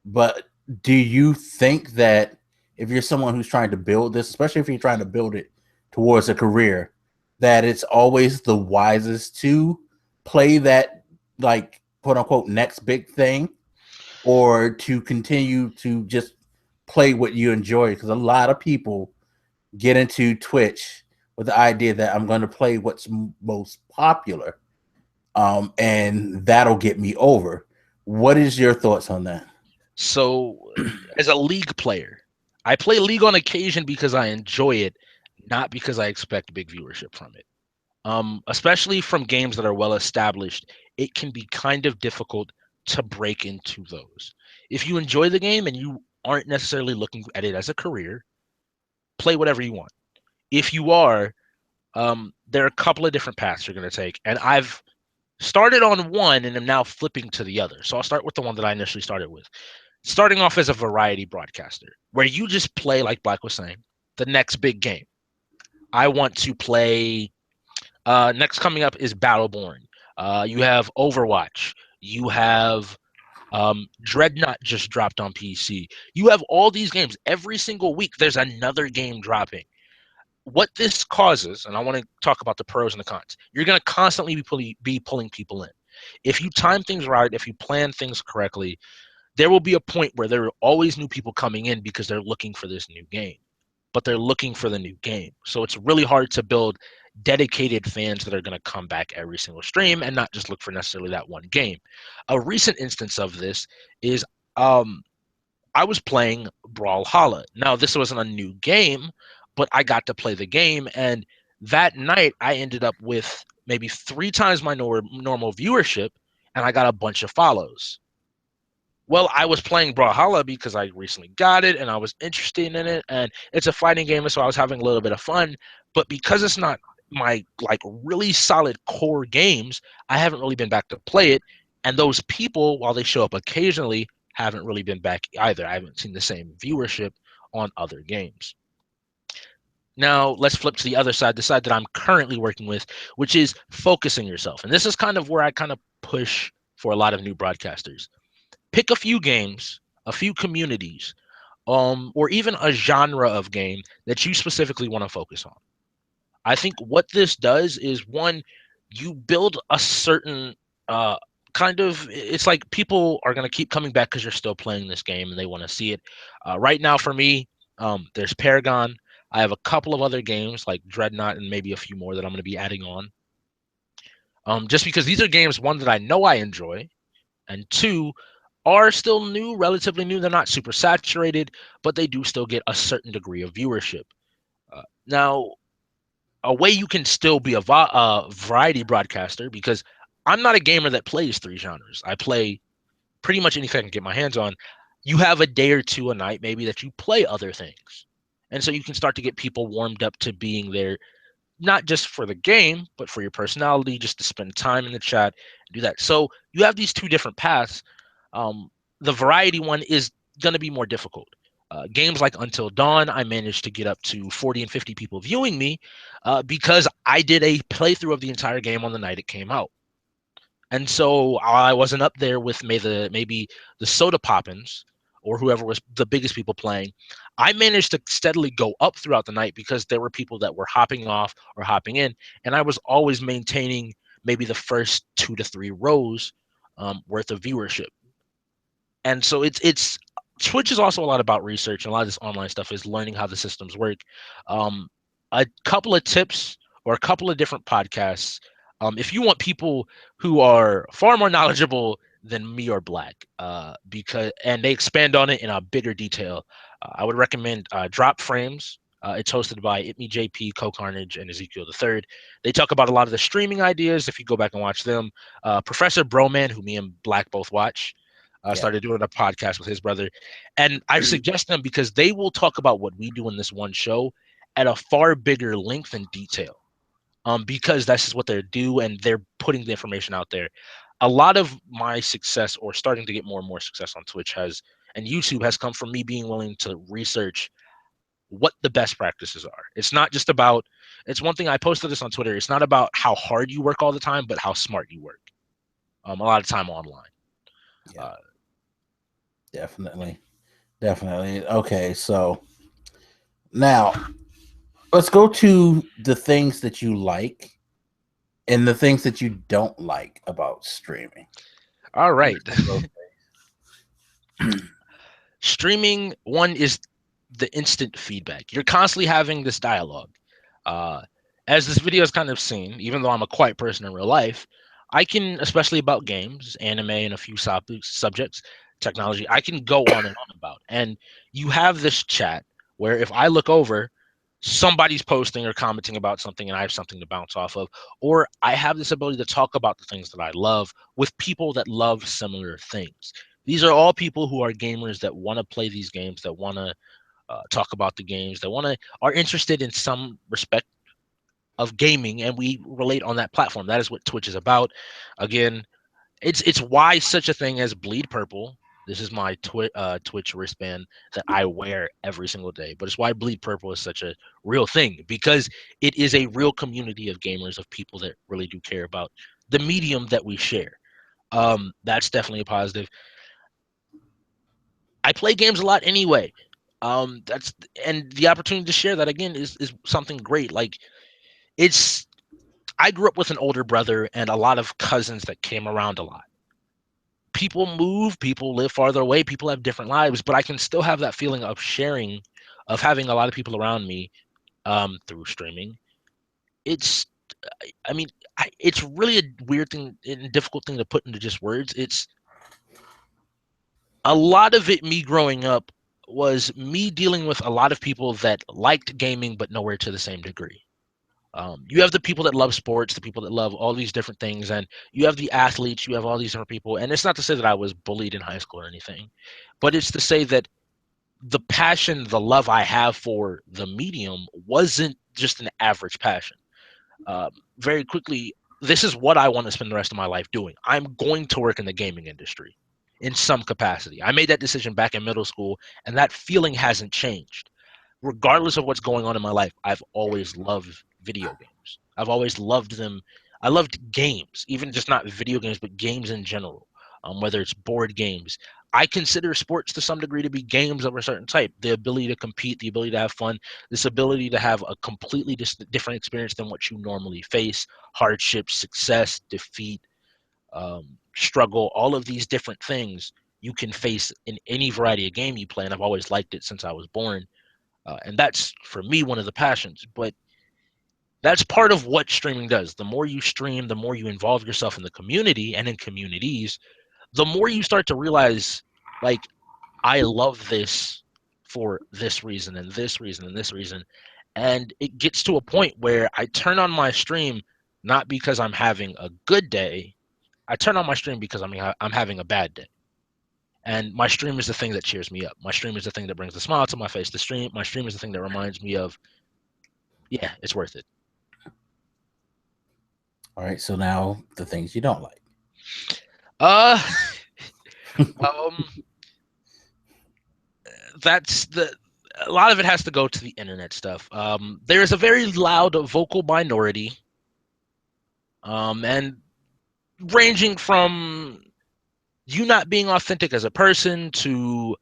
but do you think that if you're someone who's trying to build this, especially if you're trying to build it towards a career, that it's always the wisest to play that, like, quote unquote next big thing, or to continue to just play what you enjoy? Because a lot of people get into Twitch with the idea that I'm going to play what's most popular, and that'll get me over. What is your thoughts on that? So, as a League player, I play League on occasion because I enjoy it, not because I expect big viewership from it. Especially from games that are well established, it can be kind of difficult to break into those. If you enjoy the game and you aren't necessarily looking at it as a career, play whatever you want. If you are, there are a couple of different paths you're going to take, and I've started on one and am now flipping to the other. So I'll start with the one that I initially started with. Starting off as a variety broadcaster, where you just play, like Black was saying, the next big game. I want to play. Next coming up is Battleborn. You have Overwatch. You have Dreadnought just dropped on PC. You have all these games. Every single week, there's another game dropping. What this causes, and I want to talk about the pros and the cons, you're going to constantly be pulling people in. If you time things right, if you plan things correctly, there will be a point where there are always new people coming in because they're looking for this new game. but they're looking for the new game. So it's really hard to build dedicated fans that are going to come back every single stream and not just look for necessarily that one game. A recent instance of this is I was playing Brawlhalla. Now, this wasn't a new game, but I got to play the game. And that night, I ended up with maybe 3 times my normal viewership, and I got a bunch of follows. Well, I was playing Brawlhalla because I recently got it and I was interested in it, and it's a fighting game, so I was having a little bit of fun. But because it's not my like really solid core games, I haven't really been back to play it. And those people, while they show up occasionally, haven't really been back either. I haven't seen the same viewership on other games. Now, let's flip to the other side, the side that I'm currently working with, which is focusing yourself. And this is kind of where I kind of push for a lot of new broadcasters. Pick a few games, a few communities, or even a genre of game that you specifically want to focus on. I think what this does is, one, you build a certain kind of, it's like people are going to keep coming back because you're still playing this game and they want to see it. Right now for me, there's Paragon. I have a couple of other games like Dreadnought and maybe a few more that I'm going to be adding on. Just because these are games, one, that I know I enjoy, and two, are still new, relatively new. They're not super saturated, but they do still get a certain degree of viewership. Now, a way you can still be a variety broadcaster, because I'm not a gamer that plays 3 genres. I play pretty much anything I can get my hands on. You have a day or two a night maybe that you play other things. And so you can start to get people warmed up to being there, not just for the game, but for your personality, just to spend time in the chat and do that. So you have these 2 different paths. The variety one is going to be more difficult. Games like Until Dawn, I managed to get up to 40 and 50 people viewing me because I did a playthrough of the entire game on the night it came out. And so I wasn't up there with maybe the Soda Poppins or whoever was the biggest people playing. I managed to steadily go up throughout the night because there were people that were hopping off or hopping in, and I was always maintaining maybe the first 2 to 3 rows worth of viewership. And so it's Twitch is also a lot about research, and a lot of this online stuff is learning how the systems work. Um, a couple of tips or a couple of different podcasts. If you want people who are far more knowledgeable than me or Black, because and they expand on it in a bigger detail, I would recommend Drop Frames. It's hosted by Itme JP, Co Carnage, and Ezekiel the Third. They talk about a lot of the streaming ideas. If you go back and watch them, Professor Broman, who me and Black both watch, started doing a podcast with his brother. And I suggest them because they will talk about what we do in this one show at a far bigger length and detail. Because that's just what they do, and they're putting the information out there. A lot of my success, or starting to get more and more success on Twitch and YouTube, has come from me being willing to research what the best practices are. It's not just about, it's one thing, I posted this on Twitter, it's not about how hard you work all the time, but how smart you work. A lot of time online. Yeah. Definitely. Okay, so now let's go to the things that you like and the things that you don't like about streaming. All right. Streaming, one, is the instant feedback. You're constantly having this dialogue. As this video is kind of seen, even though I'm a quiet person in real life, I can, especially about games, anime, and a few subjects, technology, I can go on and on about. And you have this chat where if I look over, somebody's posting or commenting about something and I have something to bounce off of, or I have this ability to talk about the things that I love with people that love similar things. These are all people who are gamers that want to play these games, that want to talk about the games, that are interested in some respect of gaming, and we relate on that platform. That is what Twitch is about. Again, it's why such a thing as Bleed Purple. This is my Twitch wristband that I wear every single day. But it's why Bleed Purple is such a real thing, because it is a real community of gamers, of people that really do care about the medium that we share. That's definitely a positive. I play games a lot anyway. And the opportunity to share that again is something great. Like, I grew up with an older brother and a lot of cousins that came around a lot. People move, people live farther away, people have different lives, but I can still have that feeling of sharing of having a lot of people around me through streaming. It's, I mean, it's really a weird thing and difficult thing to put into just words. It's a lot of it, me growing up, was me dealing with a lot of people that liked gaming, but nowhere to the same degree. You have the people that love sports, the people that love all these different things, and you have the athletes, you have all these different people. And it's not to say that I was bullied in high school or anything, but it's to say that the passion, the love I have for the medium wasn't just an average passion. Very quickly, this is what I want to spend the rest of my life doing. I'm going to work in the gaming industry in some capacity. I made that decision back in middle school, and that feeling hasn't changed. Regardless of what's going on in my life, I've always loved video games. I've always loved them. I loved games, even just not video games, but games in general. Whether it's board games, I consider sports to some degree to be games of a certain type. The ability to compete, the ability to have fun, this ability to have a completely different experience than what you normally face, hardship, success, defeat, struggle, all of these different things you can face in any variety of game you play. And I've always liked it since I was born. And that's, for me, one of the passions. But that's part of what streaming does. The more you stream, the more you involve yourself in the community and in communities, the more you start to realize, like, I love this for this reason and this reason and this reason. And it gets to a point where I turn on my stream not because I'm having a good day. I turn on my stream because I'm having a bad day. And my stream is the thing that cheers me up. My stream is the thing that brings a smile to my face. My stream is the thing that reminds me of, yeah, it's worth it. All right, so now the things you don't like. That's a lot of it has to go to the internet stuff. There is a very loud vocal minority, and ranging from you not being authentic as a person to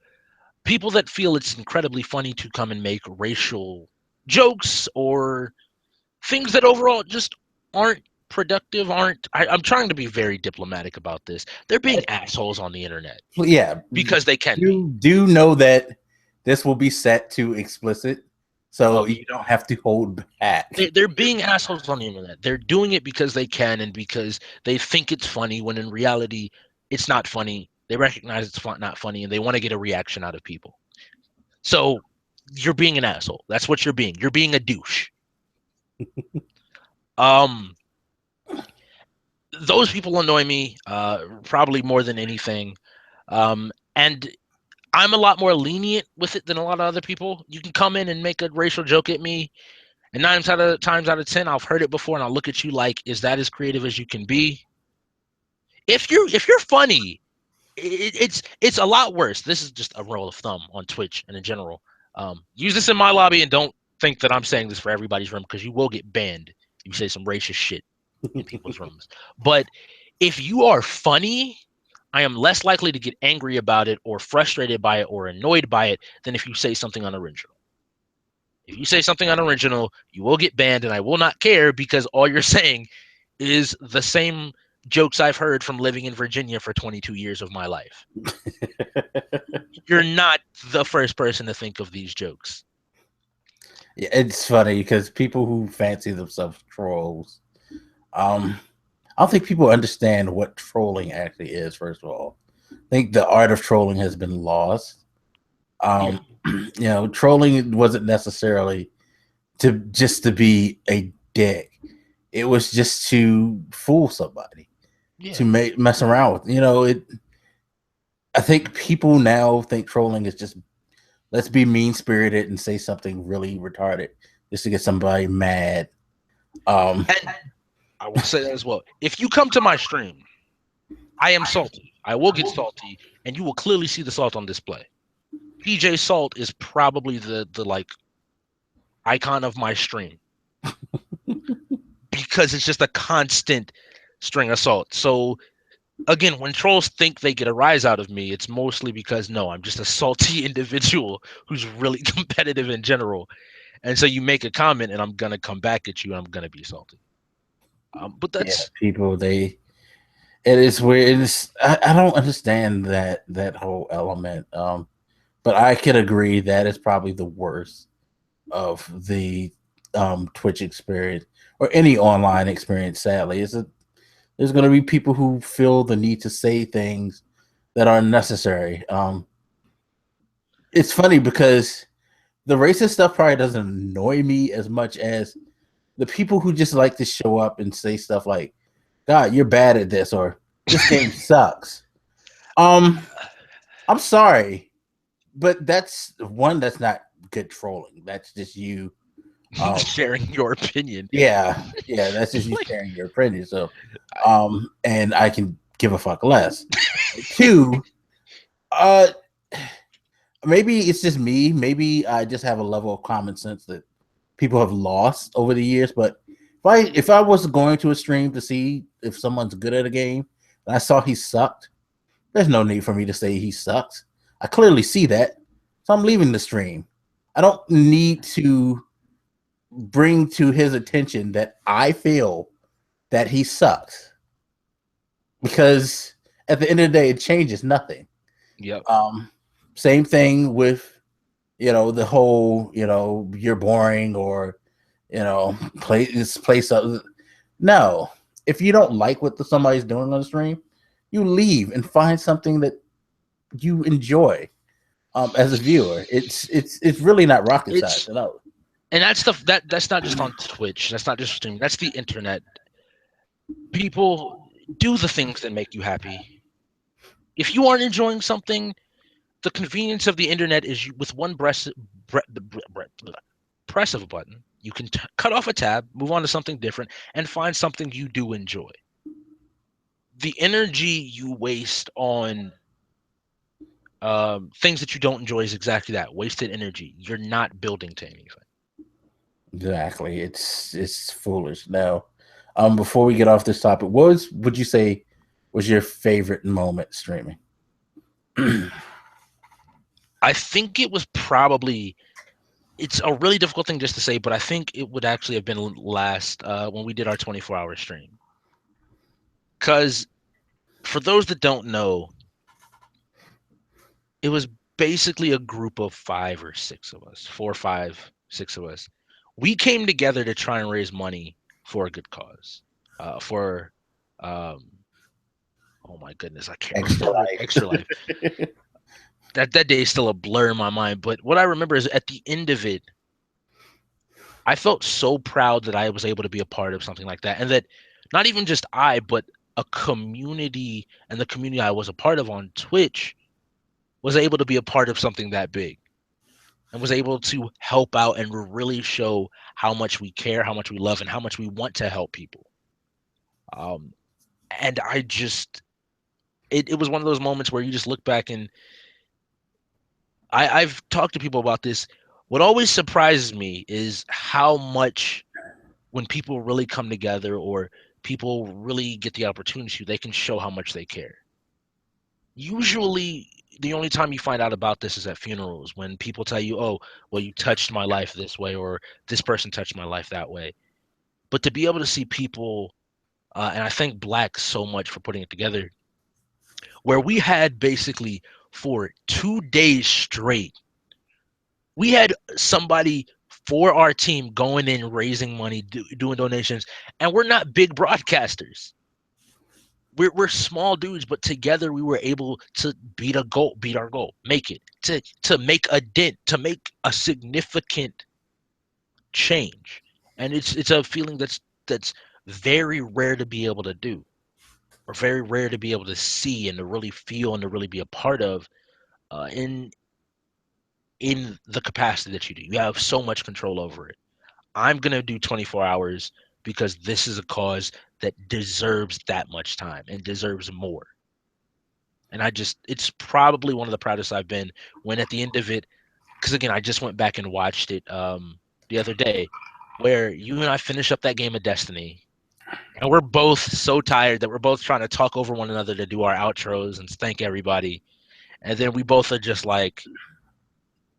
people that feel it's incredibly funny to come and make racial jokes or things that overall just aren't productive. I'm trying to be very diplomatic about this. They're being assholes on the internet. Yeah, because they can. You do know that this will be set to explicit, so you don't have to hold back. They're being assholes on the internet. They're doing it because they can and because they think it's funny, when in reality, it's not funny. They recognize it's not funny, and they want to get a reaction out of people. So you're being an asshole. That's what you're being. You're being a douche. Those people annoy me probably more than anything. And I'm a lot more lenient with it than a lot of other people. You can come in and make a racial joke at me, and 9 times out of 10, I've heard it before, and I'll look at you like, is that as creative as you can be? If you're funny, it's a lot worse. This is just a rule of thumb on Twitch and in general. Use this in my lobby, and don't think that I'm saying this for everybody's room, because you will get banned if you say some racist shit in people's rooms. But if you are funny, I am less likely to get angry about it or frustrated by it or annoyed by it than if you say something unoriginal. If you say something unoriginal, you will get banned, and I will not care, because all you're saying is the same jokes I've heard from living in Virginia for 22 years of my life. You're not the first person to think of these jokes. Yeah, it's funny because people who fancy themselves trolls, I don't think people understand what trolling actually is. First of all, I think the art of trolling has been lost. You know, trolling wasn't necessarily to be a dick. It was just to fool somebody, to mess around with. You know, I think people now think trolling is just, let's be mean spirited and say something really retarded just to get somebody mad. And I will say that as well. If you come to my stream, I am salty. I will get salty, and you will clearly see the salt on display. PJ Salt is probably the like icon of my stream because it's just a constant string of salt. So again, when trolls think they get a rise out of me, it's mostly because no, I'm just a salty individual who's really competitive in general. And so you make a comment, and I'm gonna come back at you, and I'm gonna be salty. But that's people. It is weird. I don't understand that whole element. But I could agree that is probably the worst of the Twitch experience or any online experience. Sadly, there's going to be people who feel the need to say things that are necessary. It's funny because the racist stuff probably doesn't annoy me as much as the people who just like to show up and say stuff like, "God, you're bad at this," or "This game sucks." I'm sorry, but that's not good trolling. That's just you sharing your opinion. yeah, that's just you Like, sharing your opinion. So and I can give a fuck less. Two, uh maybe it's just me. Maybe I just have a level of common sense that people have lost over the years. But if I was going to a stream to see if someone's good at a game and I saw he sucked, there's no need for me to say he sucks. I clearly see that, so I'm leaving the stream. I don't need to bring to his attention that I feel that he sucks, because at the end of the day, it changes nothing. yep. Same thing with the whole you're boring, or play this place up. No, if you don't like what somebody's doing on the stream, you leave and find something that you enjoy. As a viewer, it's really not rocket science It's at all. and that's that's not just on Twitch. That's not just streaming. That's the internet. People do the things that make you happy. If you aren't enjoying something, the convenience of the internet is with one press of a button, you can cut off a tab, move on to something different, and find something you do enjoy. The energy you waste on things that you don't enjoy is exactly that, wasted energy. You're not building to anything. Exactly, it's foolish. Now, before we get off this topic, what would you say was your favorite moment streaming? I think it was probably, it's a really difficult thing just to say, but I think it would actually have been last when we did our 24-hour stream. Because for those that don't know, it was basically a group of 5 or 6 of us, 4, 5, 6 of us. We came together to try and raise money for a good cause. For oh my goodness, I can't Extra remember it. life. Extra Life. That day is still a blur in my mind, but what I remember is at the end of it, I felt so proud that I was able to be a part of something like that, and that not even just I, but a community, and the community I was a part of on Twitch was able to be a part of something that big, and was able to help out and really show how much we care, how much we love, and how much we want to help people. Um, and I just, it was one of those moments where you just look back, and I've talked to people about this. What always surprises me is how much, when people really come together or people really get the opportunity, they can show how much they care. Usually, the only time you find out about this is at funerals, when people tell you, "Oh, well, you touched my life this way," or "This person touched my life that way." But to be able to see people, and I thank Black so much for putting it together, where we had basically for 2 days straight, we had somebody for our team going in, raising money, doing donations, and we're not big broadcasters. We're small dudes, but together we were able to beat our goal, make it, to make a dent, to make a significant change. And it's a feeling that's very rare to be able to do, or very rare to be able to see and to really feel and to really be a part of, in the capacity that you do. You have so much control over it. I'm gonna do 24 hours because this is a cause that deserves that much time and deserves more. And it's probably one of the proudest I've been when at the end of it, because again, I just went back and watched it the other day, where you and I finish up that game of Destiny, and we're both so tired that we're both trying to talk over one another to do our outros and thank everybody. And then we both are just like,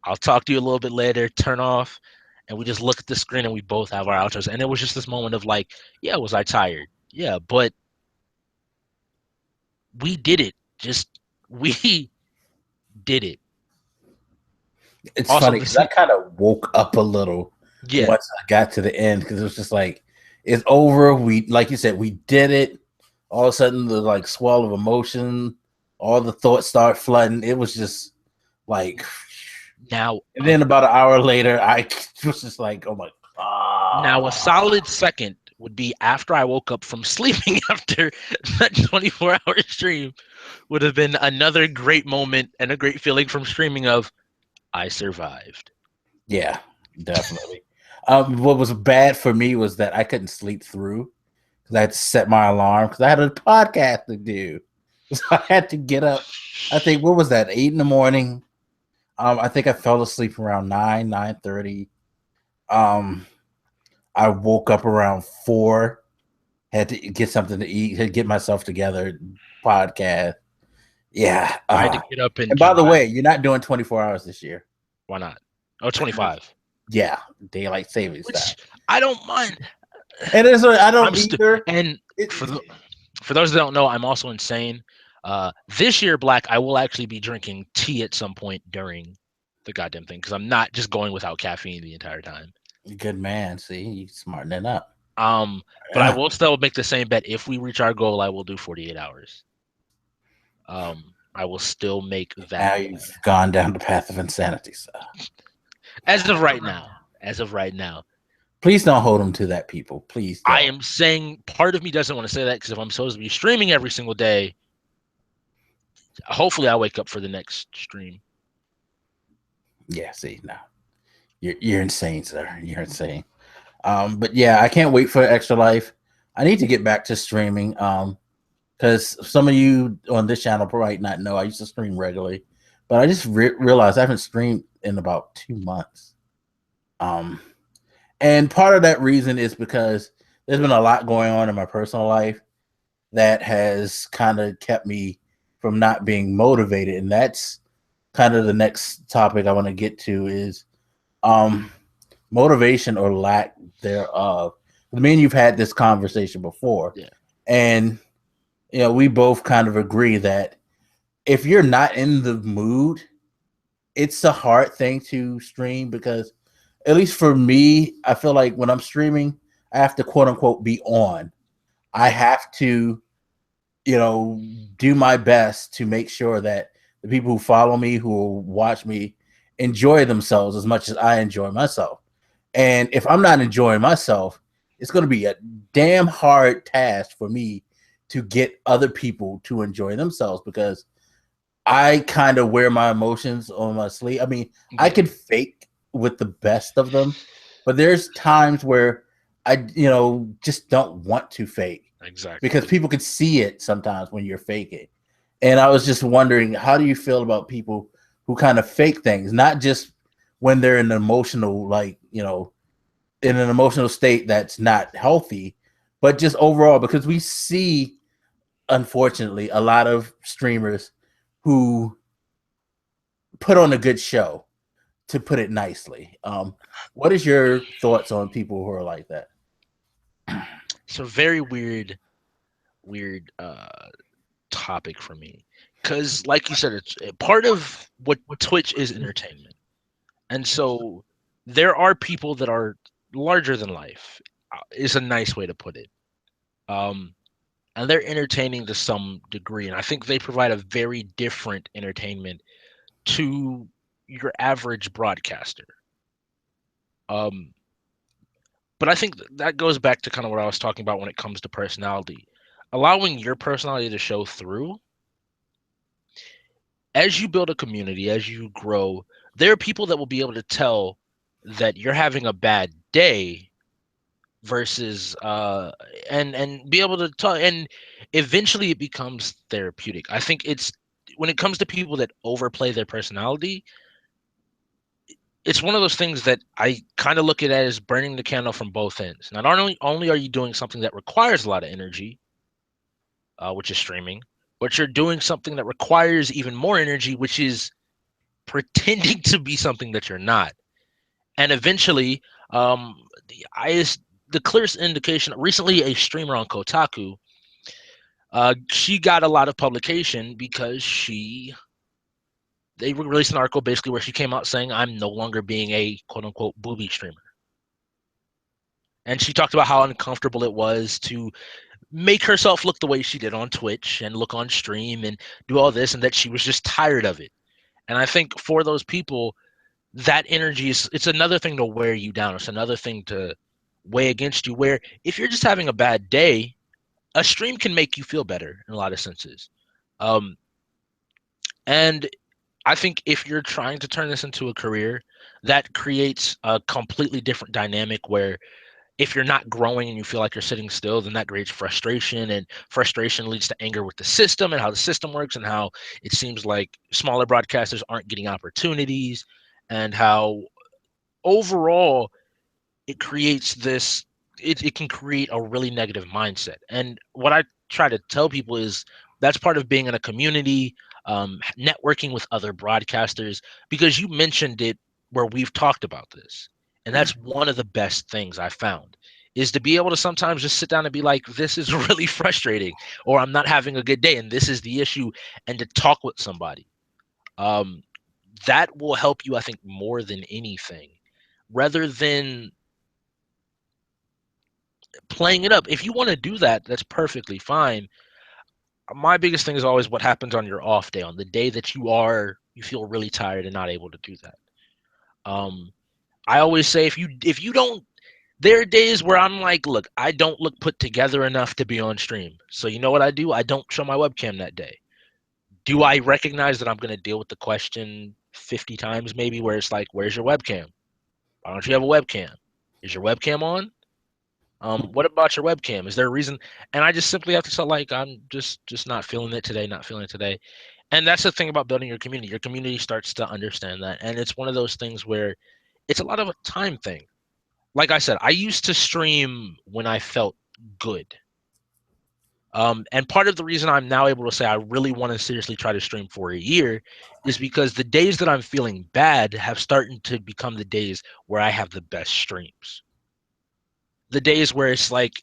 I'll talk to you a little bit later, turn off, and we just look at the screen and we both have our outros. And it was just this moment of like, yeah, was I tired? Yeah, but we did it. Just we did it. It's Also, funny because I kind of woke up a little yeah. once I got to the end because it was just like it's over. We, like you said, we did it. All of a sudden, the like swell of emotion, all the thoughts start flooding. It was just like Now, and then about an hour later, I was just like, oh my now a god. solid second would be after I woke up from sleeping after that 24-hour stream would have been another great moment and a great feeling from streaming of I survived. Yeah, definitely. What was bad for me was that I couldn't sleep through because I had to set my alarm because I had a podcast to do. So I had to get up. I think what was that, 8 in the morning? I think I fell asleep around 9:30. I woke up around 4. Had to get something to eat. Had to get myself together. Podcast. Yeah. I had to get up and And by do the way, you're not doing 24 hours this year. why not? Oh, 25. Yeah, daylight savings Which time. I don't mind. And it's I don't I'm either. and for those that don't know, I'm also insane. This year, Black, I will actually be drinking tea at some point during the goddamn thing because I'm not just going without caffeine the entire time. Good man. See, you smartening up. But I will still make the same bet. If we reach our goal, I will do 48 hours. I will still make that. Now you've gone down the path of insanity, sir. As of right now. Please don't hold them to that, people. Please don't. I am saying part of me doesn't want to say that because if I'm supposed to be streaming every single day, hopefully I wake up for the next stream. Yeah, see, no. You're insane, sir. You're insane. But yeah, I can't wait for Extra Life. I need to get back to streaming. Because some of you on this channel probably not know I used to stream regularly, but I just realized I haven't streamed in about 2 months. And part of that reason is because there's been a lot going on in my personal life that has kind of kept me from not being motivated, and that's kind of the next topic I want to get to is motivation or lack thereof. Me and you've had this conversation before, yeah. And we both kind of agree that if you're not in the mood, it's a hard thing to stream because, at least for me, I feel like when I'm streaming, I have to quote unquote be on. I have to, do my best to make sure that the people who follow me, who will watch me, enjoy themselves as much as I enjoy myself. And if I'm not enjoying myself, it's going to be a damn hard task for me to get other people to enjoy themselves because I kind of wear my emotions on my sleeve. I mean, I could fake with the best of them, but there's times where I, just don't want to fake. Exactly. Because people can see it sometimes when you're faking. And I was just wondering, how do you feel about people who kind of fake things, not just when they're in an emotional, in an emotional state that's not healthy, but just overall, because we see, unfortunately, a lot of streamers who put on a good show, to put it nicely. What is your thoughts on people who are like that? It's a very weird topic for me because, like you said, it's part of what Twitch is entertainment, and so there are people that are larger than life. Is a nice way to put it. And they're entertaining to some degree, and I think they provide a very different entertainment to your average broadcaster. But I think that goes back to kind of what I was talking about when it comes to personality. Allowing your personality to show through. As you build a community, as you grow, there are people that will be able to tell that you're having a bad day versus and be able to talk, and eventually it becomes therapeutic. I think it's when it comes to people that overplay their personality, it's one of those things that I kind of look at it as burning the candle from both ends. Not only are you doing something that requires a lot of energy, which is streaming, but you're doing something that requires even more energy, which is pretending to be something that you're not. And eventually, the clearest indication, recently a streamer on Kotaku, she got a lot of publication because they released an article basically where she came out saying, I'm no longer being a quote unquote booby streamer. And she talked about how uncomfortable it was to make herself look the way she did on Twitch and look on stream and do all this, and that she was just tired of it. And I think for those people, that energy it's another thing to wear you down. It's another thing to weigh against you, where if you're just having a bad day, a stream can make you feel better in a lot of senses. And I think if you're trying to turn this into a career, that creates a completely different dynamic where if you're not growing and you feel like you're sitting still, then that creates frustration, and frustration leads to anger with the system and how the system works, and how it seems like smaller broadcasters aren't getting opportunities, and how overall it creates this, it can create a really negative mindset. And what I try to tell people is that's part of being in a community, networking with other broadcasters, because you mentioned it where we've talked about this. And that's one of the best things I found, is to be able to sometimes just sit down and be like, this is really frustrating, or I'm not having a good day and this is the issue, and to talk with somebody. That will help you, I think, more than anything, rather than playing it up. If you want to do that, that's perfectly fine. My biggest thing is always what happens on your off day, on the day that you feel really tired and not able to do that. I always say if you don't, there are days where I'm like, look, I don't look put together enough to be on stream. So you know what I do? I don't show my webcam that day. Do I recognize that I'm going to deal with the question 50 times maybe, where it's like, where's your webcam? Why don't you have a webcam? Is your webcam on? What about your webcam? Is there a reason? And I just simply have to say, like, I'm just not feeling it today, not feeling it today. And that's the thing about building your community. Your community starts to understand that. And it's one of those things where it's a lot of a time thing. Like I said, I used to stream when I felt good. And part of the reason I'm now able to say I really want to seriously try to stream for a year is because the days that I'm feeling bad have started to become the days where I have the best streams. The days where it's like,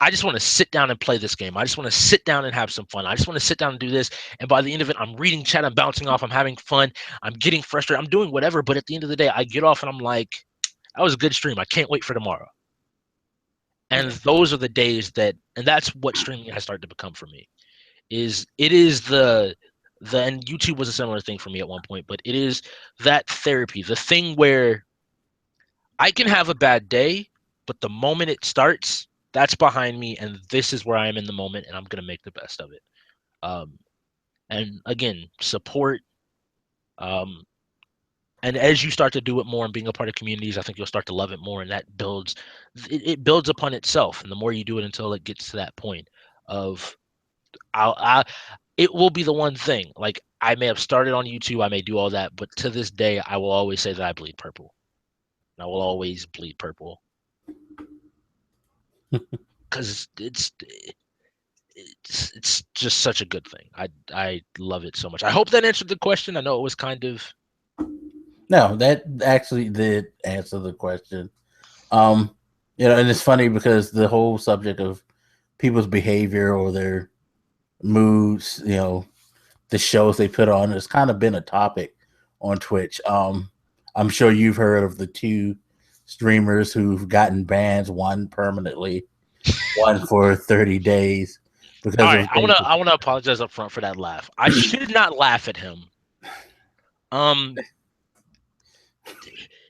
I just want to sit down and play this game. I just want to sit down and have some fun. I just want to sit down and do this. And by the end of it, I'm reading chat, I'm bouncing off, I'm having fun, I'm getting frustrated, I'm doing whatever. But at the end of the day, I get off and I'm like, that was a good stream. I can't wait for tomorrow. And those are the days that, and that's what streaming has started to become for me. And YouTube was a similar thing for me at one point, but it is that therapy, the thing where I can have a bad day, but the moment it starts, that's behind me, and this is where I am in the moment, and I'm going to make the best of it. And again, support. And as you start to do it more and being a part of communities, I think you'll start to love it more, and that builds, it builds upon itself. And the more you do it until it gets to that point of, it will be the one thing. Like, I may have started on YouTube, I may do all that, but to this day, I will always say that I bleed purple. I will always bleed purple. Because it's just such a good thing. I love it so much. I hope that answered the question. I know it was kind of... No, that actually did answer the question. And it's funny because the whole subject of people's behavior or their moods, the shows they put on, has kind of been a topic on Twitch. I'm sure you've heard of the two streamers who've gotten bans, one permanently, one for 30 days. Because all right, I want to apologize up front for that laugh. I should not laugh at him.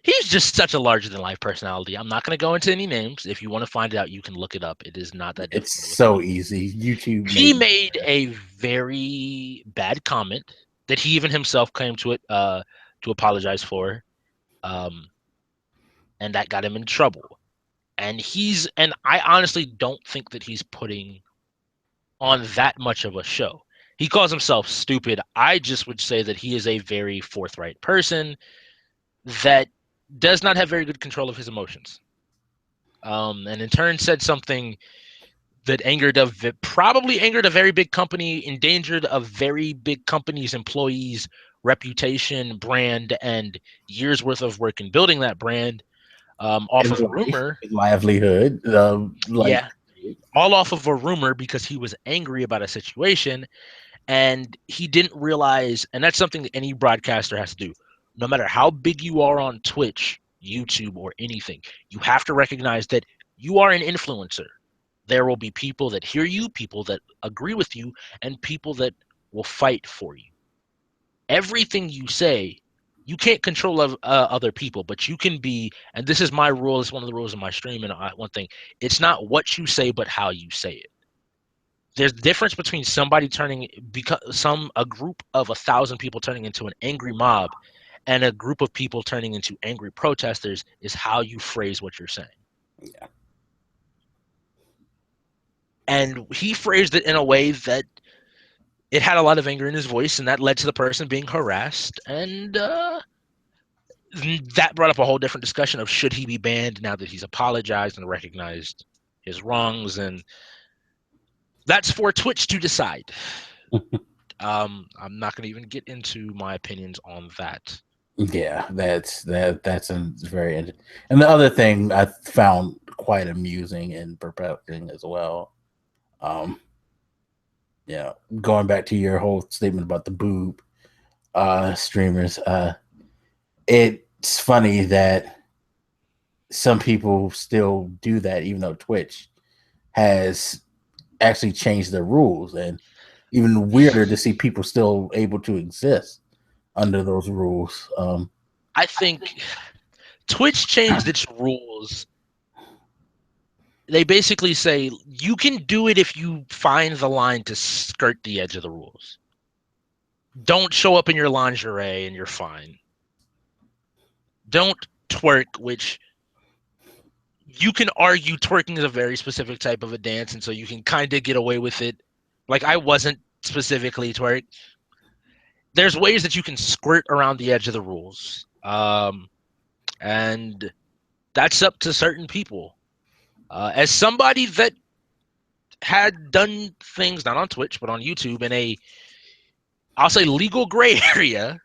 He's just such a larger than life personality. I'm not going to go into any names. If you want to find it out, you can look it up. It is not that difficult. It's so easy. YouTube. He made a very bad comment that he even himself came to it to apologize for, and that got him in trouble. And I honestly don't think that he's putting on that much of a show. He calls himself stupid. I just would say that he is a very forthright person that does not have very good control of his emotions. And in turn said something that probably angered a very big company, endangered a very big company's employees' reputation, brand, and years worth of work in building that brand, off of a rumor. Livelihood. Yeah. All off of a rumor because he was angry about a situation. And he didn't realize, and that's something that any broadcaster has to do. No matter how big you are on Twitch, YouTube, or anything, you have to recognize that you are an influencer. There will be people that hear you, people that agree with you, and people that will fight for you. Everything you say, you can't control other people, but you can be, and this is my rule, it's one of the rules of my stream, and one thing, it's not what you say, but how you say it. There's a difference between somebody turning, a group of 1,000 people turning into an angry mob, and a group of people turning into angry protesters is how you phrase what you're saying. Yeah. And he phrased it in a way that it had a lot of anger in his voice, and that led to the person being harassed. And that brought up a whole different discussion of should he be banned now that he's apologized and recognized his wrongs. And that's for Twitch to decide. I'm not going to even get into my opinions on that. Yeah, that's very interesting. And the other thing I found quite amusing and perplexing as well. Yeah, going back to your whole statement about the boob streamers, it's funny that some people still do that, even though Twitch has actually changed their rules, and even weirder to see people still able to exist under those rules. I think Twitch changed its rules. They basically say you can do it if you find the line to skirt the edge of the rules. Don't show up in your lingerie and you're fine. Don't twerk, which you can argue twerking is a very specific type of a dance, and so you can kind of get away with it. Like, I wasn't specifically twerk. There's ways that you can squirt around the edge of the rules. And that's up to certain people. As somebody that had done things, not on Twitch, but on YouTube in a, I'll say, legal gray area,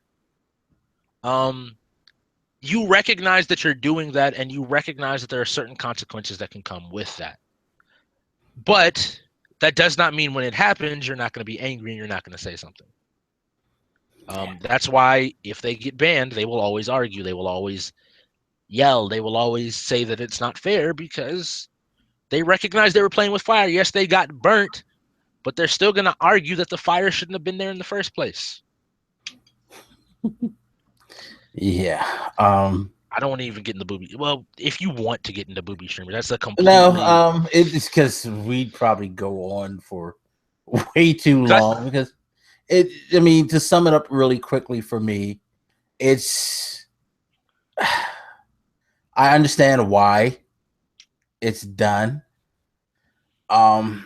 you recognize that you're doing that, and you recognize that there are certain consequences that can come with that. But that does not mean when it happens, you're not going to be angry and you're not going to say something. That's why if they get banned, they will always argue. They will always yell. They will always say that it's not fair because they recognize they were playing with fire. Yes, they got burnt, but they're still going to argue that the fire shouldn't have been there in the first place. Yeah. I don't want to even get into booby. Well, if you want to get into booby streamers, that's a completely... No, it's because we'd probably go on for way too long because I mean, to sum it up really quickly for me, it's I understand why it's done. But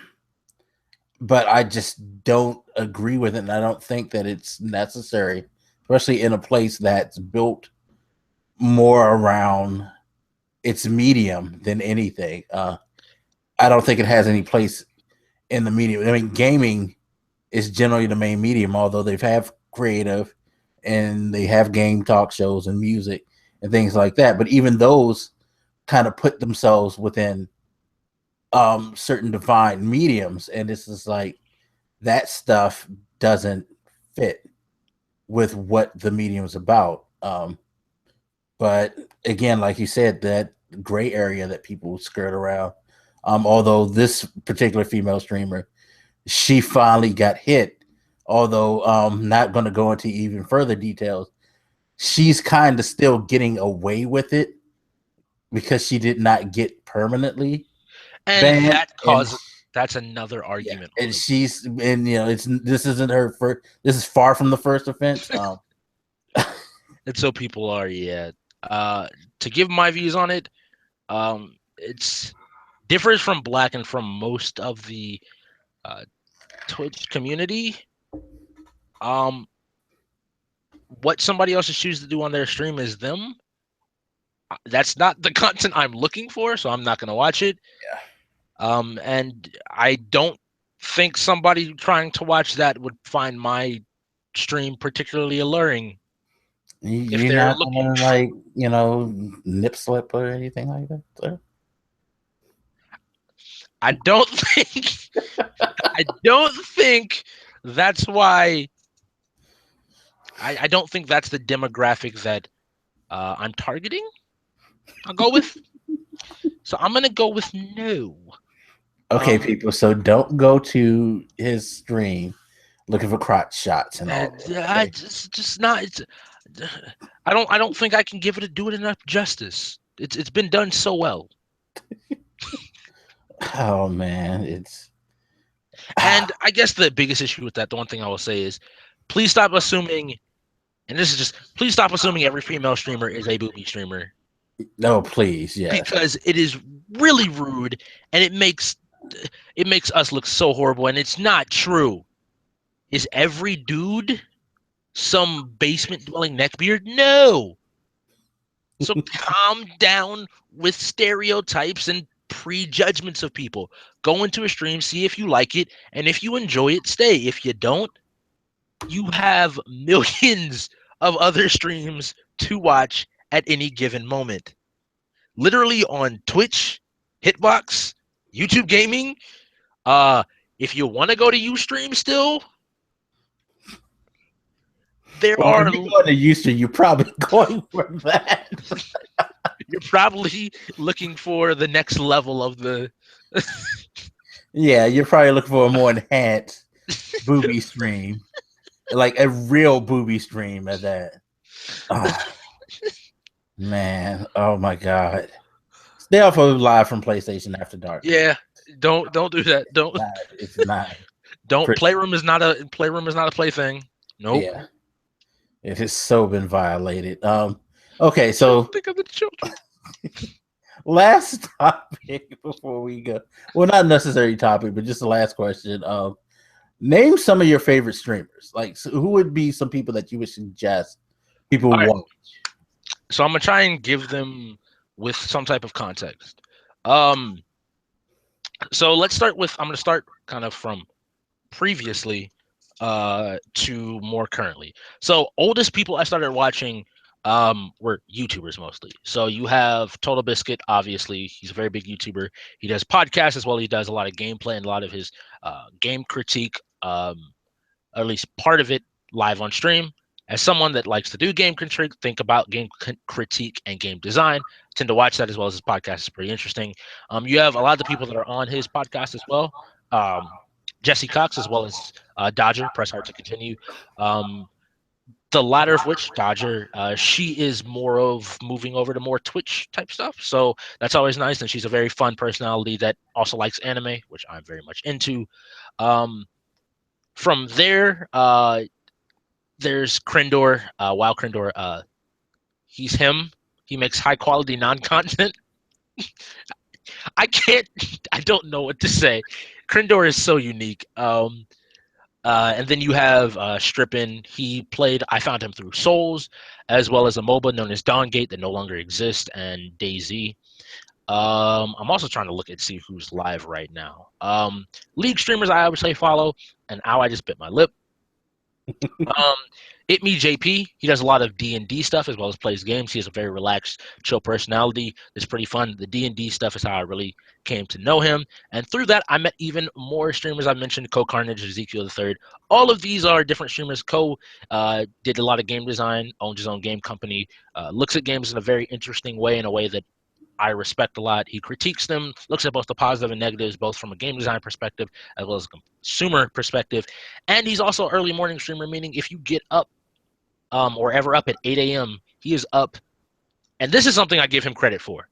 I just don't agree with it, and I don't think that it's necessary, especially in a place that's built more around its medium than anything. I don't think it has any place in the medium. I mean, gaming is generally the main medium, although they have creative and they have game talk shows and music and things like that. But even those kind of put themselves within certain defined mediums, and this is like that stuff doesn't fit with what the medium is about. But again, like you said, that gray area that people skirt around. Although this particular female streamer, she finally got hit. Although not going to go into even further details, she's kind of still getting away with it because she did not get permanently and banned. that causes that's another argument. Yeah, and she's and this isn't her first. This is far from the first offense. And so people are to give my views on it, it's differs from Black and from most of the Twitch community. What somebody else chooses to do on their stream is them. That's not the content I'm looking for, so I'm not going to watch it. Yeah. And I don't think somebody trying to watch that would find my stream particularly alluring. You're not gonna like nip slip or anything like that. So? I don't think That's why I don't think that's the demographic that I'm targeting. I'll go with. So I'm gonna go with no. Okay, people. So don't go to his stream looking for crotch shots and all. I Okay? just not. It's, I don't think I can do it enough justice. It's been done so well. Oh man, it's And I guess the biggest issue with that, the one thing I will say is, please stop assuming. And this is just, please stop assuming every female streamer is a booby streamer, no, please, yes. because it is really rude, and it makes us look so horrible, and it's not true. Is every dude some basement dwelling neckbeard? No. So calm down with stereotypes and prejudgments of people. Go into a stream, see if you like it, and if you enjoy it, stay. If you don't, you have millions of other streams to watch at any given moment. Literally on Twitch, Hitbox, YouTube Gaming. If you want to go to Ustream still, there Well, are. when you go to Houston, you're probably going for that. You're probably looking for the next level of the. Yeah, you're probably looking for a more enhanced booby stream, like a real booby stream at that. Oh, man, oh my God! Stay off of live from PlayStation After Dark. Yeah, don't do that. Don't. It's not. Don't. Playroom is not a plaything. Nope. Yeah, it has so been violated. Okay, so Think of the children. last topic before we go. Well, not necessary topic, but just the last question. Name some of your favorite streamers. Like, so who would be some people that you would suggest people watch? So I'm gonna try and give them with some type of context. So let's start with. I'm gonna start kind of from previously to more currently. So oldest people I started watching were YouTubers mostly. So you have Total Biscuit, obviously. He's a very big YouTuber. He does podcasts as well. He does a lot of gameplay and a lot of his game critique, at least part of it live on stream. As someone that likes to do game critique, think about game critique and game design, tend to watch that as well as his podcast is pretty interesting. You have a lot of the people that are on his podcast as well. Jesse Cox as well as Dodger, press hard to continue. The latter of which, Dodger, she is more of moving over to more Twitch type stuff. So that's always nice. And she's a very fun personality that also likes anime, which I'm very much into. From there, there's Krindor, Wild Krindor. He's him. He makes high quality non-content. I don't know what to say. Krindor is so unique. And then you have Strippin. I found him through Souls, as well as a MOBA known as Dawngate that no longer exists, and DayZ. I'm also trying to look and see who's live right now. League streamers I would say follow, and I just bit my lip. JP, he does a lot of D&D stuff as well as plays games. He has a very relaxed, chill personality. It's pretty fun. The D&D stuff is how I really came to know him. And through that, I met even more streamers. I mentioned Co Carnage, Ezekiel the Third. All of these are different streamers. Co did a lot of game design, owns his own game company, looks at games in a very interesting way, in a way that I respect a lot. He critiques them, looks at both the positive and negatives, both from a game design perspective as well as a consumer perspective. And he's also an early morning streamer, meaning if you get up or ever up at 8 a.m., he is up. And this is something I give him credit for.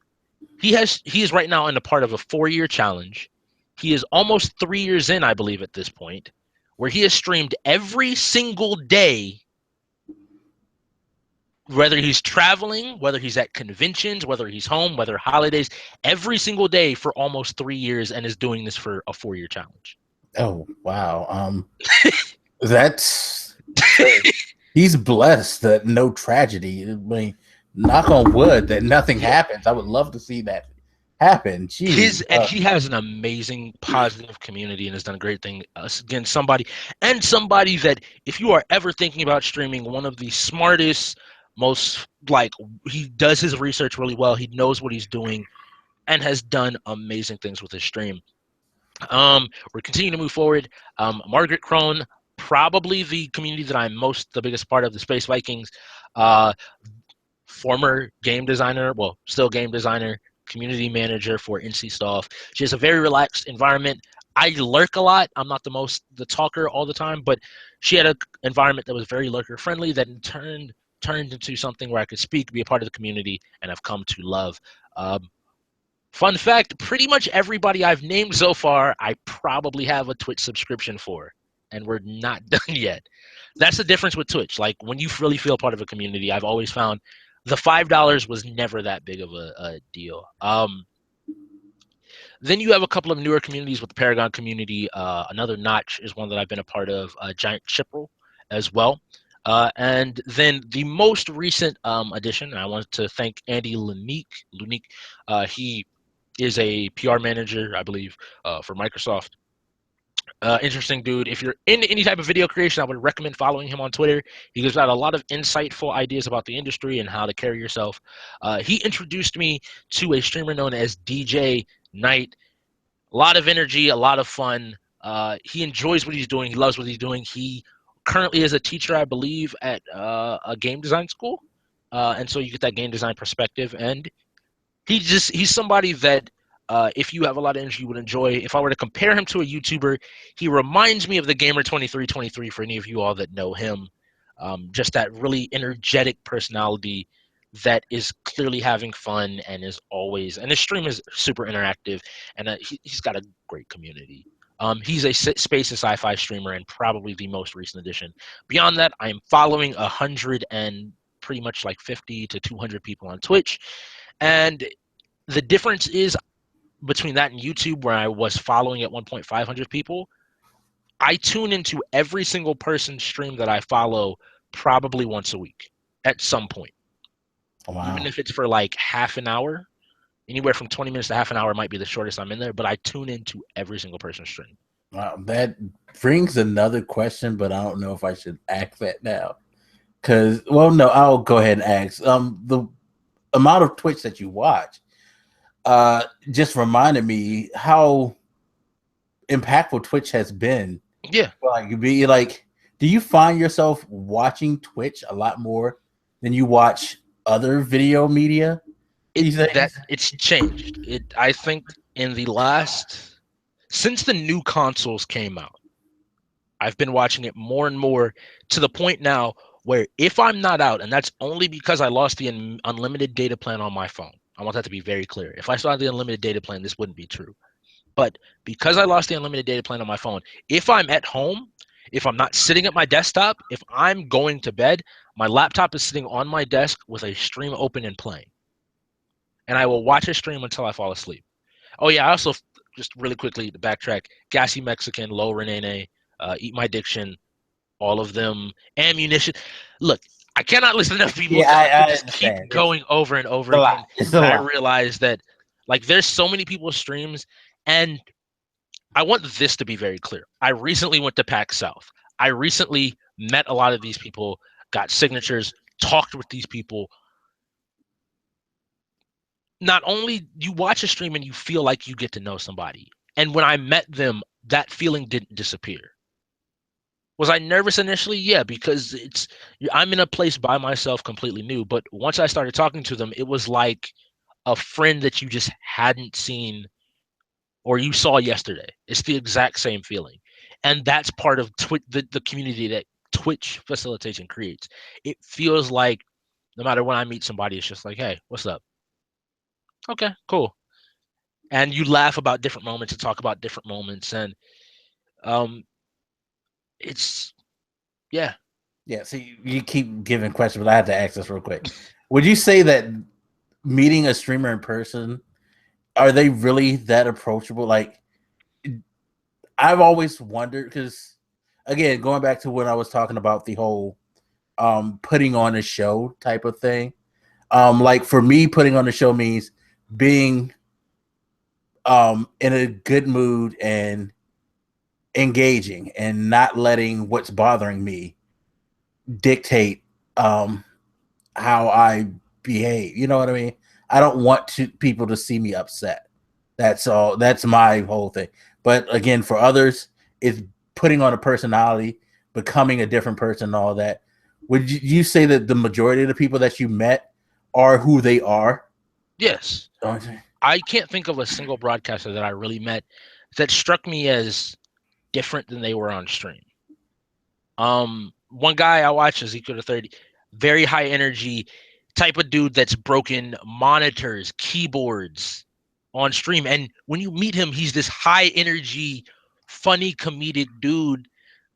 He is right now in a part of a 4-year challenge. He is almost 3 years in, I believe, at this point, where he has streamed every single day, whether he's traveling, whether he's at conventions, whether he's home, whether holidays, every single day for almost 3 years, and is doing this for a 4-year challenge. Oh, wow. That's he's blessed that no tragedy. I mean, knock on wood that nothing happens. I would love to see that happen. Jeez. And he has an amazing positive community and has done a great thing. Again, somebody that if you are ever thinking about streaming, one of the smartest, most he does his research really well. He knows what he's doing and has done amazing things with his stream. We're continuing to move forward. Margaret Crone, probably the community that I'm the biggest part of, the Space Vikings. Former game designer, well, still game designer, community manager for NC Staff. She has a very relaxed environment. I lurk a lot. I'm not the talker all the time, but she had an environment that was very lurker friendly that in turn turned into something where I could speak, be a part of the community, and I've come to love. Fun fact, pretty much everybody I've named so far, I probably have a Twitch subscription for, and we're not done yet. That's the difference with Twitch. Like, when you really feel part of a community, I've always found the $5 was never that big of a deal. Then you have a couple of newer communities with the Paragon community. Another Notch is one that I've been a part of, Giant Chippewa as well. And then the most recent addition, and I want to thank Andy Lunique. He is a PR manager, I believe, for Microsoft. Interesting dude. If you're into any type of video creation, I would recommend following him on Twitter. He gives out a lot of insightful ideas about the industry and how to carry yourself. He introduced me to a streamer known as DJ Knight. A lot of energy, a lot of fun. He enjoys what he's doing. He loves what he's doing. He currently is a teacher, I believe, at a game design school. And so you get that game design perspective. And he's somebody that if you have a lot of energy, you would enjoy. If I were to compare him to a YouTuber, he reminds me of the Gamer2323 for any of you all that know him. Just that really energetic personality that is clearly having fun and is always, and his stream is super interactive, and he's got a great community. He's a space and sci-fi streamer and probably the most recent addition. Beyond that, I am following 100 and pretty much like 50 to 200 people on Twitch. And the difference is between that and YouTube, where I was following at 1.500 people, I tune into every single person's stream that I follow probably once a week at some point. Wow. Even if it's for like half an hour, anywhere from 20 minutes to half an hour might be the shortest I'm in there, but I tune into every single person's stream. Wow, that brings another question, but I don't know if I should ask that now. Because, well, no, I'll go ahead and ask. The amount of Twitch that you watch just reminded me how impactful Twitch has been. Yeah. Like, do you find yourself watching Twitch a lot more than you watch other video media? It's changed. I think in the last, since the new consoles came out, I've been watching it more and more to the point now where if I'm not out, and that's only because I lost the unlimited data plan on my phone. I want that to be very clear. If I still had the unlimited data plan, this wouldn't be true. But because I lost the unlimited data plan on my phone, if I'm at home, if I'm not sitting at my desktop, if I'm going to bed, my laptop is sitting on my desk with a stream open and playing. And I will watch a stream until I fall asleep. Oh yeah, I also, just really quickly to backtrack, Gassy Mexican, Low Renene, Eat My Diction, all of them, Ammunition. Look, I cannot listen to enough people I just keep going over and over again. And I realize that like there's so many people's streams, and I want this to be very clear. I recently went to PAX South. I recently met a lot of these people, got signatures, talked with these people. Not only you watch a stream and you feel like you get to know somebody, and when I met them, that feeling didn't disappear. Was I nervous initially? Yeah, because I'm in a place by myself, completely new. But once I started talking to them, it was like a friend that you just hadn't seen or you saw yesterday. It's the exact same feeling. And that's part of the community that Twitch facilitates and creates. It feels like no matter when I meet somebody, it's just like, hey, what's up? Okay, cool. And you laugh about different moments and talk about different moments. And it's, yeah. Yeah, so you keep giving questions, but I have to ask this real quick. Would you say that meeting a streamer in person, are they really that approachable? Like, I've always wondered, because, again, going back to when I was talking about the whole putting on a show type of thing, like for me, putting on a show means being in a good mood and engaging and not letting what's bothering me dictate how I behave. You know what I mean? I don't want people to see me upset. That's all. That's my whole thing. But again, for others, it's putting on a personality. becoming a different person and all that, would you say that the majority of the people that you met are who they are? Yes. I can't think of a single broadcaster that I really met that struck me as different than they were on stream. One guy I watched, Ezekiel the 30, very high energy type of dude that's broken monitors, keyboards on stream. And when you meet him, he's this high energy, funny comedic dude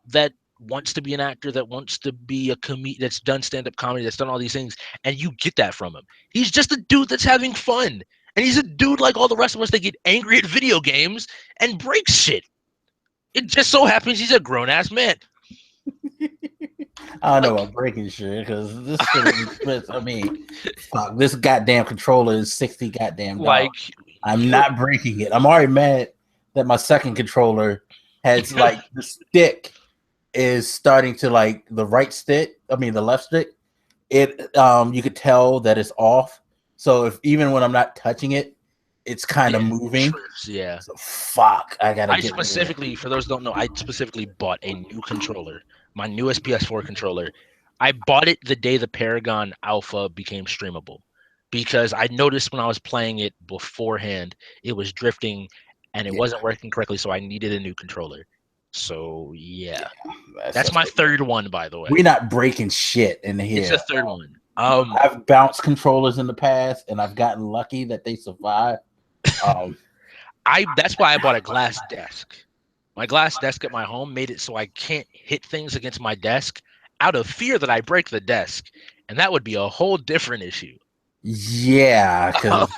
that wants to be an actor, that wants to be a comedian, that's done stand-up comedy, that's done all these things, and you get that from him. He's just a dude that's having fun. And he's a dude like all the rest of us that get angry at video games and breaks shit. It just so happens he's a grown-ass man. I don't know about breaking shit because this shit is expensive. I mean, fuck, this goddamn controller is $60 goddamn. Like, I'm not breaking it. I'm already mad that my second controller has like the stick is starting to like the right stick. I mean the left stick. It you could tell that it's off. So if even when I'm not touching it, it's kind of moving. Yeah. So fuck. I specifically, for those who don't know, I specifically bought a new controller. My newest PS4 controller. I bought it the day the Paragon Alpha became streamable because I noticed when I was playing it beforehand, it was drifting and it wasn't working correctly, so I needed a new controller. So yeah, that's my third one, by the way. We're not breaking shit in here. It's a third one. I've bounced controllers in the past, and I've gotten lucky that they survived. That's why I bought a glass desk. My glass desk at my home made it so I can't hit things against my desk out of fear that I break the desk, and that would be a whole different issue. Yeah, because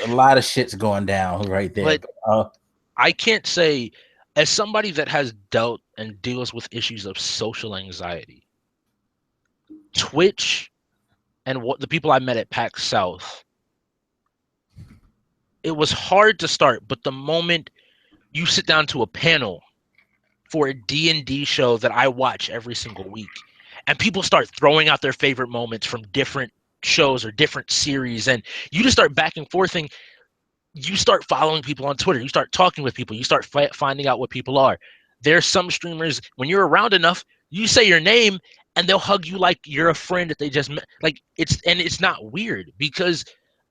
a lot of shit's going down right there. But I can't say, as somebody that has dealt and deals with issues of social anxiety, Twitch and what the people I met at PAX South, it was hard to start, but the moment you sit down to a panel for a D&D show that I watch every single week, and people start throwing out their favorite moments from different shows or different series, and you just start back and forthing, you start following people on Twitter, you start talking with people, you start finding out what people are. There's some streamers, when you're around enough, you say your name, and they'll hug you like you're a friend that they just met. Like it's not weird because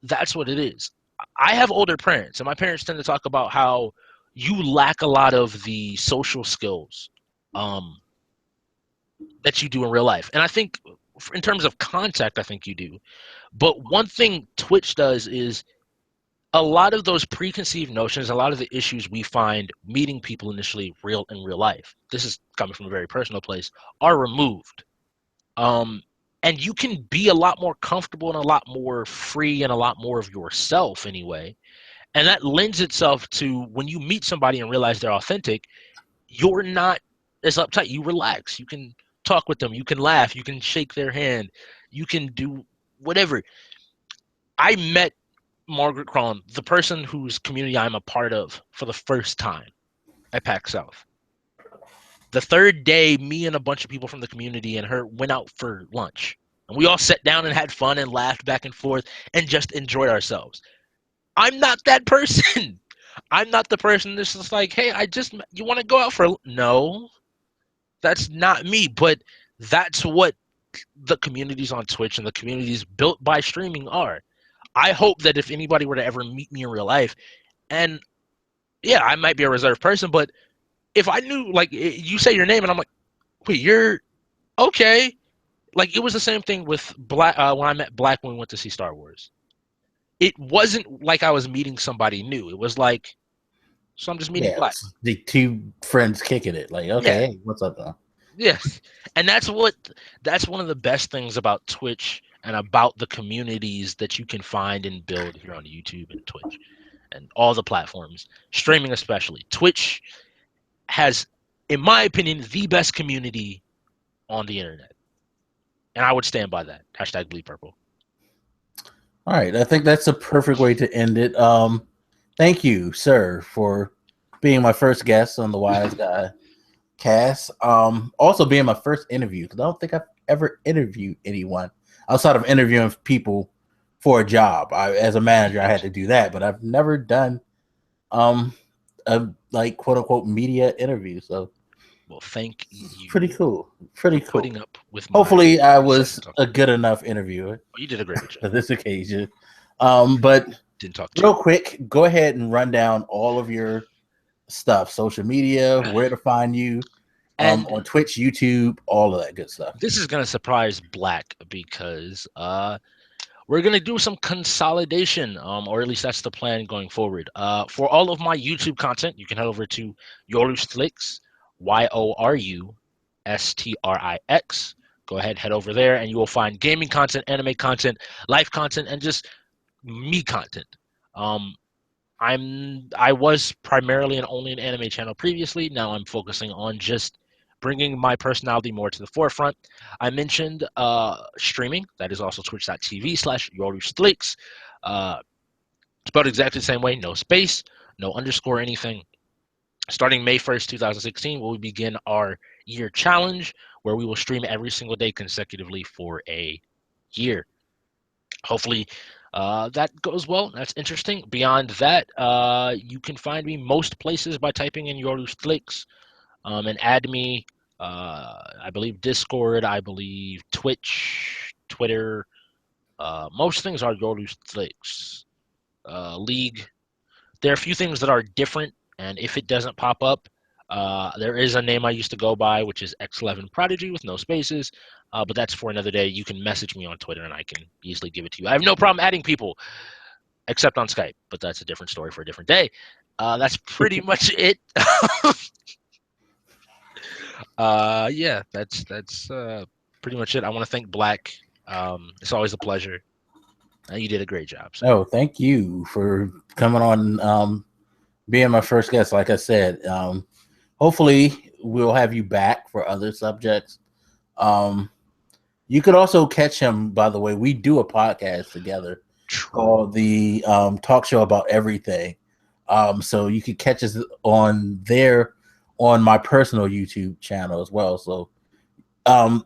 that's what it is. I have older parents, and my parents tend to talk about how you lack a lot of the social skills that you do in real life. And I think in terms of contact, I think you do. But one thing Twitch does is a lot of those preconceived notions, a lot of the issues we find meeting people initially in real life, this is coming from a very personal place, are removed. And you can be a lot more comfortable and a lot more free and a lot more of yourself anyway. And that lends itself to when you meet somebody and realize they're authentic, you're not as uptight. You relax. You can talk with them. You can laugh. You can shake their hand. You can do whatever. I met Margaret Cron, the person whose community I'm a part of, for the first time at PAX South. The third day, me and a bunch of people from the community and her went out for lunch. And we all sat down and had fun and laughed back and forth and just enjoyed ourselves. I'm not that person. I'm not the person that's just like, hey, you want to go out for... No, that's not me. But that's what the communities on Twitch and the communities built by streaming are. I hope that if anybody were to ever meet me in real life, and yeah, I might be a reserved person, but if I knew, like, you say your name and I'm like, wait, you're okay. Like, it was the same thing with Black when I met Black when we went to see Star Wars. It wasn't like I was meeting somebody new. It was like, so I'm just meeting Black. The two friends kicking it. Like, okay, hey, what's up, though? Yes. And that's one of the best things about Twitch and about the communities that you can find and build here on YouTube and Twitch and all the platforms, streaming especially. Twitch has, in my opinion, the best community on the internet. And I would stand by that. Hashtag bleed purple. All right. I think that's a perfect way to end it. Thank you, sir, for being my first guest on the WiseGuyCast. Also being my first interview, because I don't think I've ever interviewed anyone outside of interviewing people for a job. As a manager, I had to do that, but I've never done a like quote unquote media interview. So Well, thank you. Pretty cool. Pretty cool. Putting up with hopefully I was a good enough interviewer. You did a great job for this occasion. But didn't talk real quick, go ahead and run down all of your stuff, social media, where to find you, on Twitch, YouTube, all of that good stuff. This is gonna surprise Black because we're gonna do some consolidation, or at least that's the plan going forward. For all of my YouTube content, you can head over to YoruStrix, YoruStrix. Go ahead, head over there, and you will find gaming content, anime content, life content, and just me content. I was primarily and only an anime channel previously. Now I'm focusing on just bringing my personality more to the forefront. I mentioned streaming. That is also twitch.tv/YoruStrix. Spelled exactly the same way, no space, no underscore anything. Starting May 1st, 2016, we begin our year challenge where we will stream every single day consecutively for a year. Hopefully that goes well. That's interesting. Beyond that, you can find me most places by typing in YoruStrix and add me. I believe Discord, I believe Twitch, Twitter. Most things are YoruStrix. League. There are a few things that are different, and if it doesn't pop up, there is a name I used to go by, which is X11 Prodigy with no spaces, but that's for another day. You can message me on Twitter, and I can easily give it to you. I have no problem adding people, except on Skype, but that's a different story for a different day. That's pretty much it. Yeah, that's pretty much it. I want to thank Black. It's always a pleasure. You did a great job. So. Oh, thank you for coming on, being my first guest. Like I said, hopefully we'll have you back for other subjects. You could also catch him, by the way. We do a podcast together called the Talk Show About Everything. So you could catch us on there on my personal YouTube channel as well. So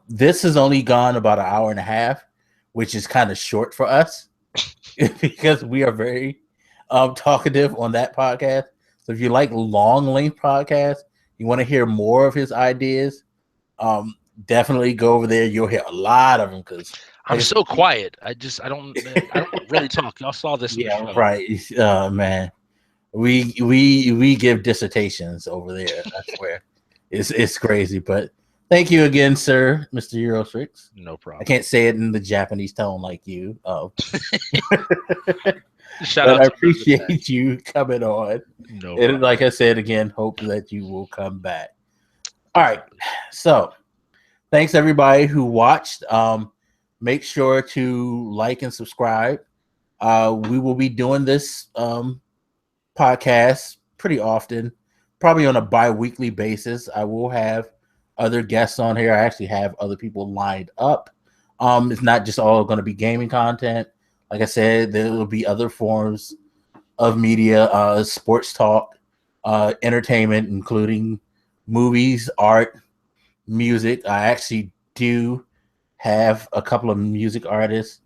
this has only gone about an hour and a half, which is kind of short for us because we are very talkative on that podcast. So if you like long length podcasts, you want to hear more of his ideas, definitely go over there. You'll hear a lot of them because I'm so quiet. I don't really talk. Y'all saw this. Yeah, right. Man, we give dissertations over there. I swear, it's crazy. But thank you again, sir, Mr. YoruStrix. No problem. I can't say it in the Japanese tone like you. Shout out! I appreciate you coming on. No, and like I said again, hope that you will come back. All right, so thanks everybody who watched. Make sure to like and subscribe. We will be doing this podcast pretty often, probably on a bi-weekly basis. I will have other guests on here. I actually have other people lined up. It's not just all going to be gaming content. Like I said, there will be other forms of media, sports talk, entertainment, including movies, art, music. I actually do have a couple of music artists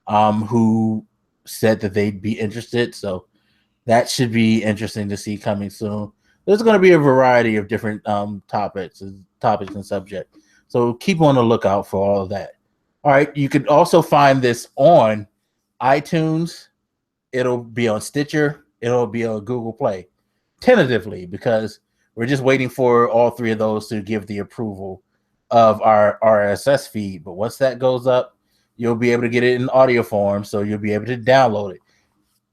who said that they'd be interested. So that should be interesting to see coming soon. There's going to be a variety of different topics and subjects. So keep on the lookout for all of that. All right. You can also find this on iTunes. It'll be on Stitcher. It'll be on Google Play, tentatively, because we're just waiting for all three of those to give the approval of our RSS feed. But once that goes up, you'll be able to get it in audio form, so you'll be able to download it.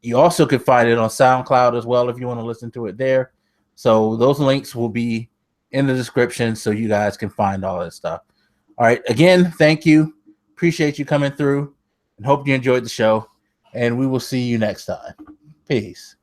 You also can find it on SoundCloud as well if you want to listen to it there. So those links will be in the description so you guys can find all that stuff. All right. Again, thank you. Appreciate you coming through and hope you enjoyed the show. And we will see you next time. Peace.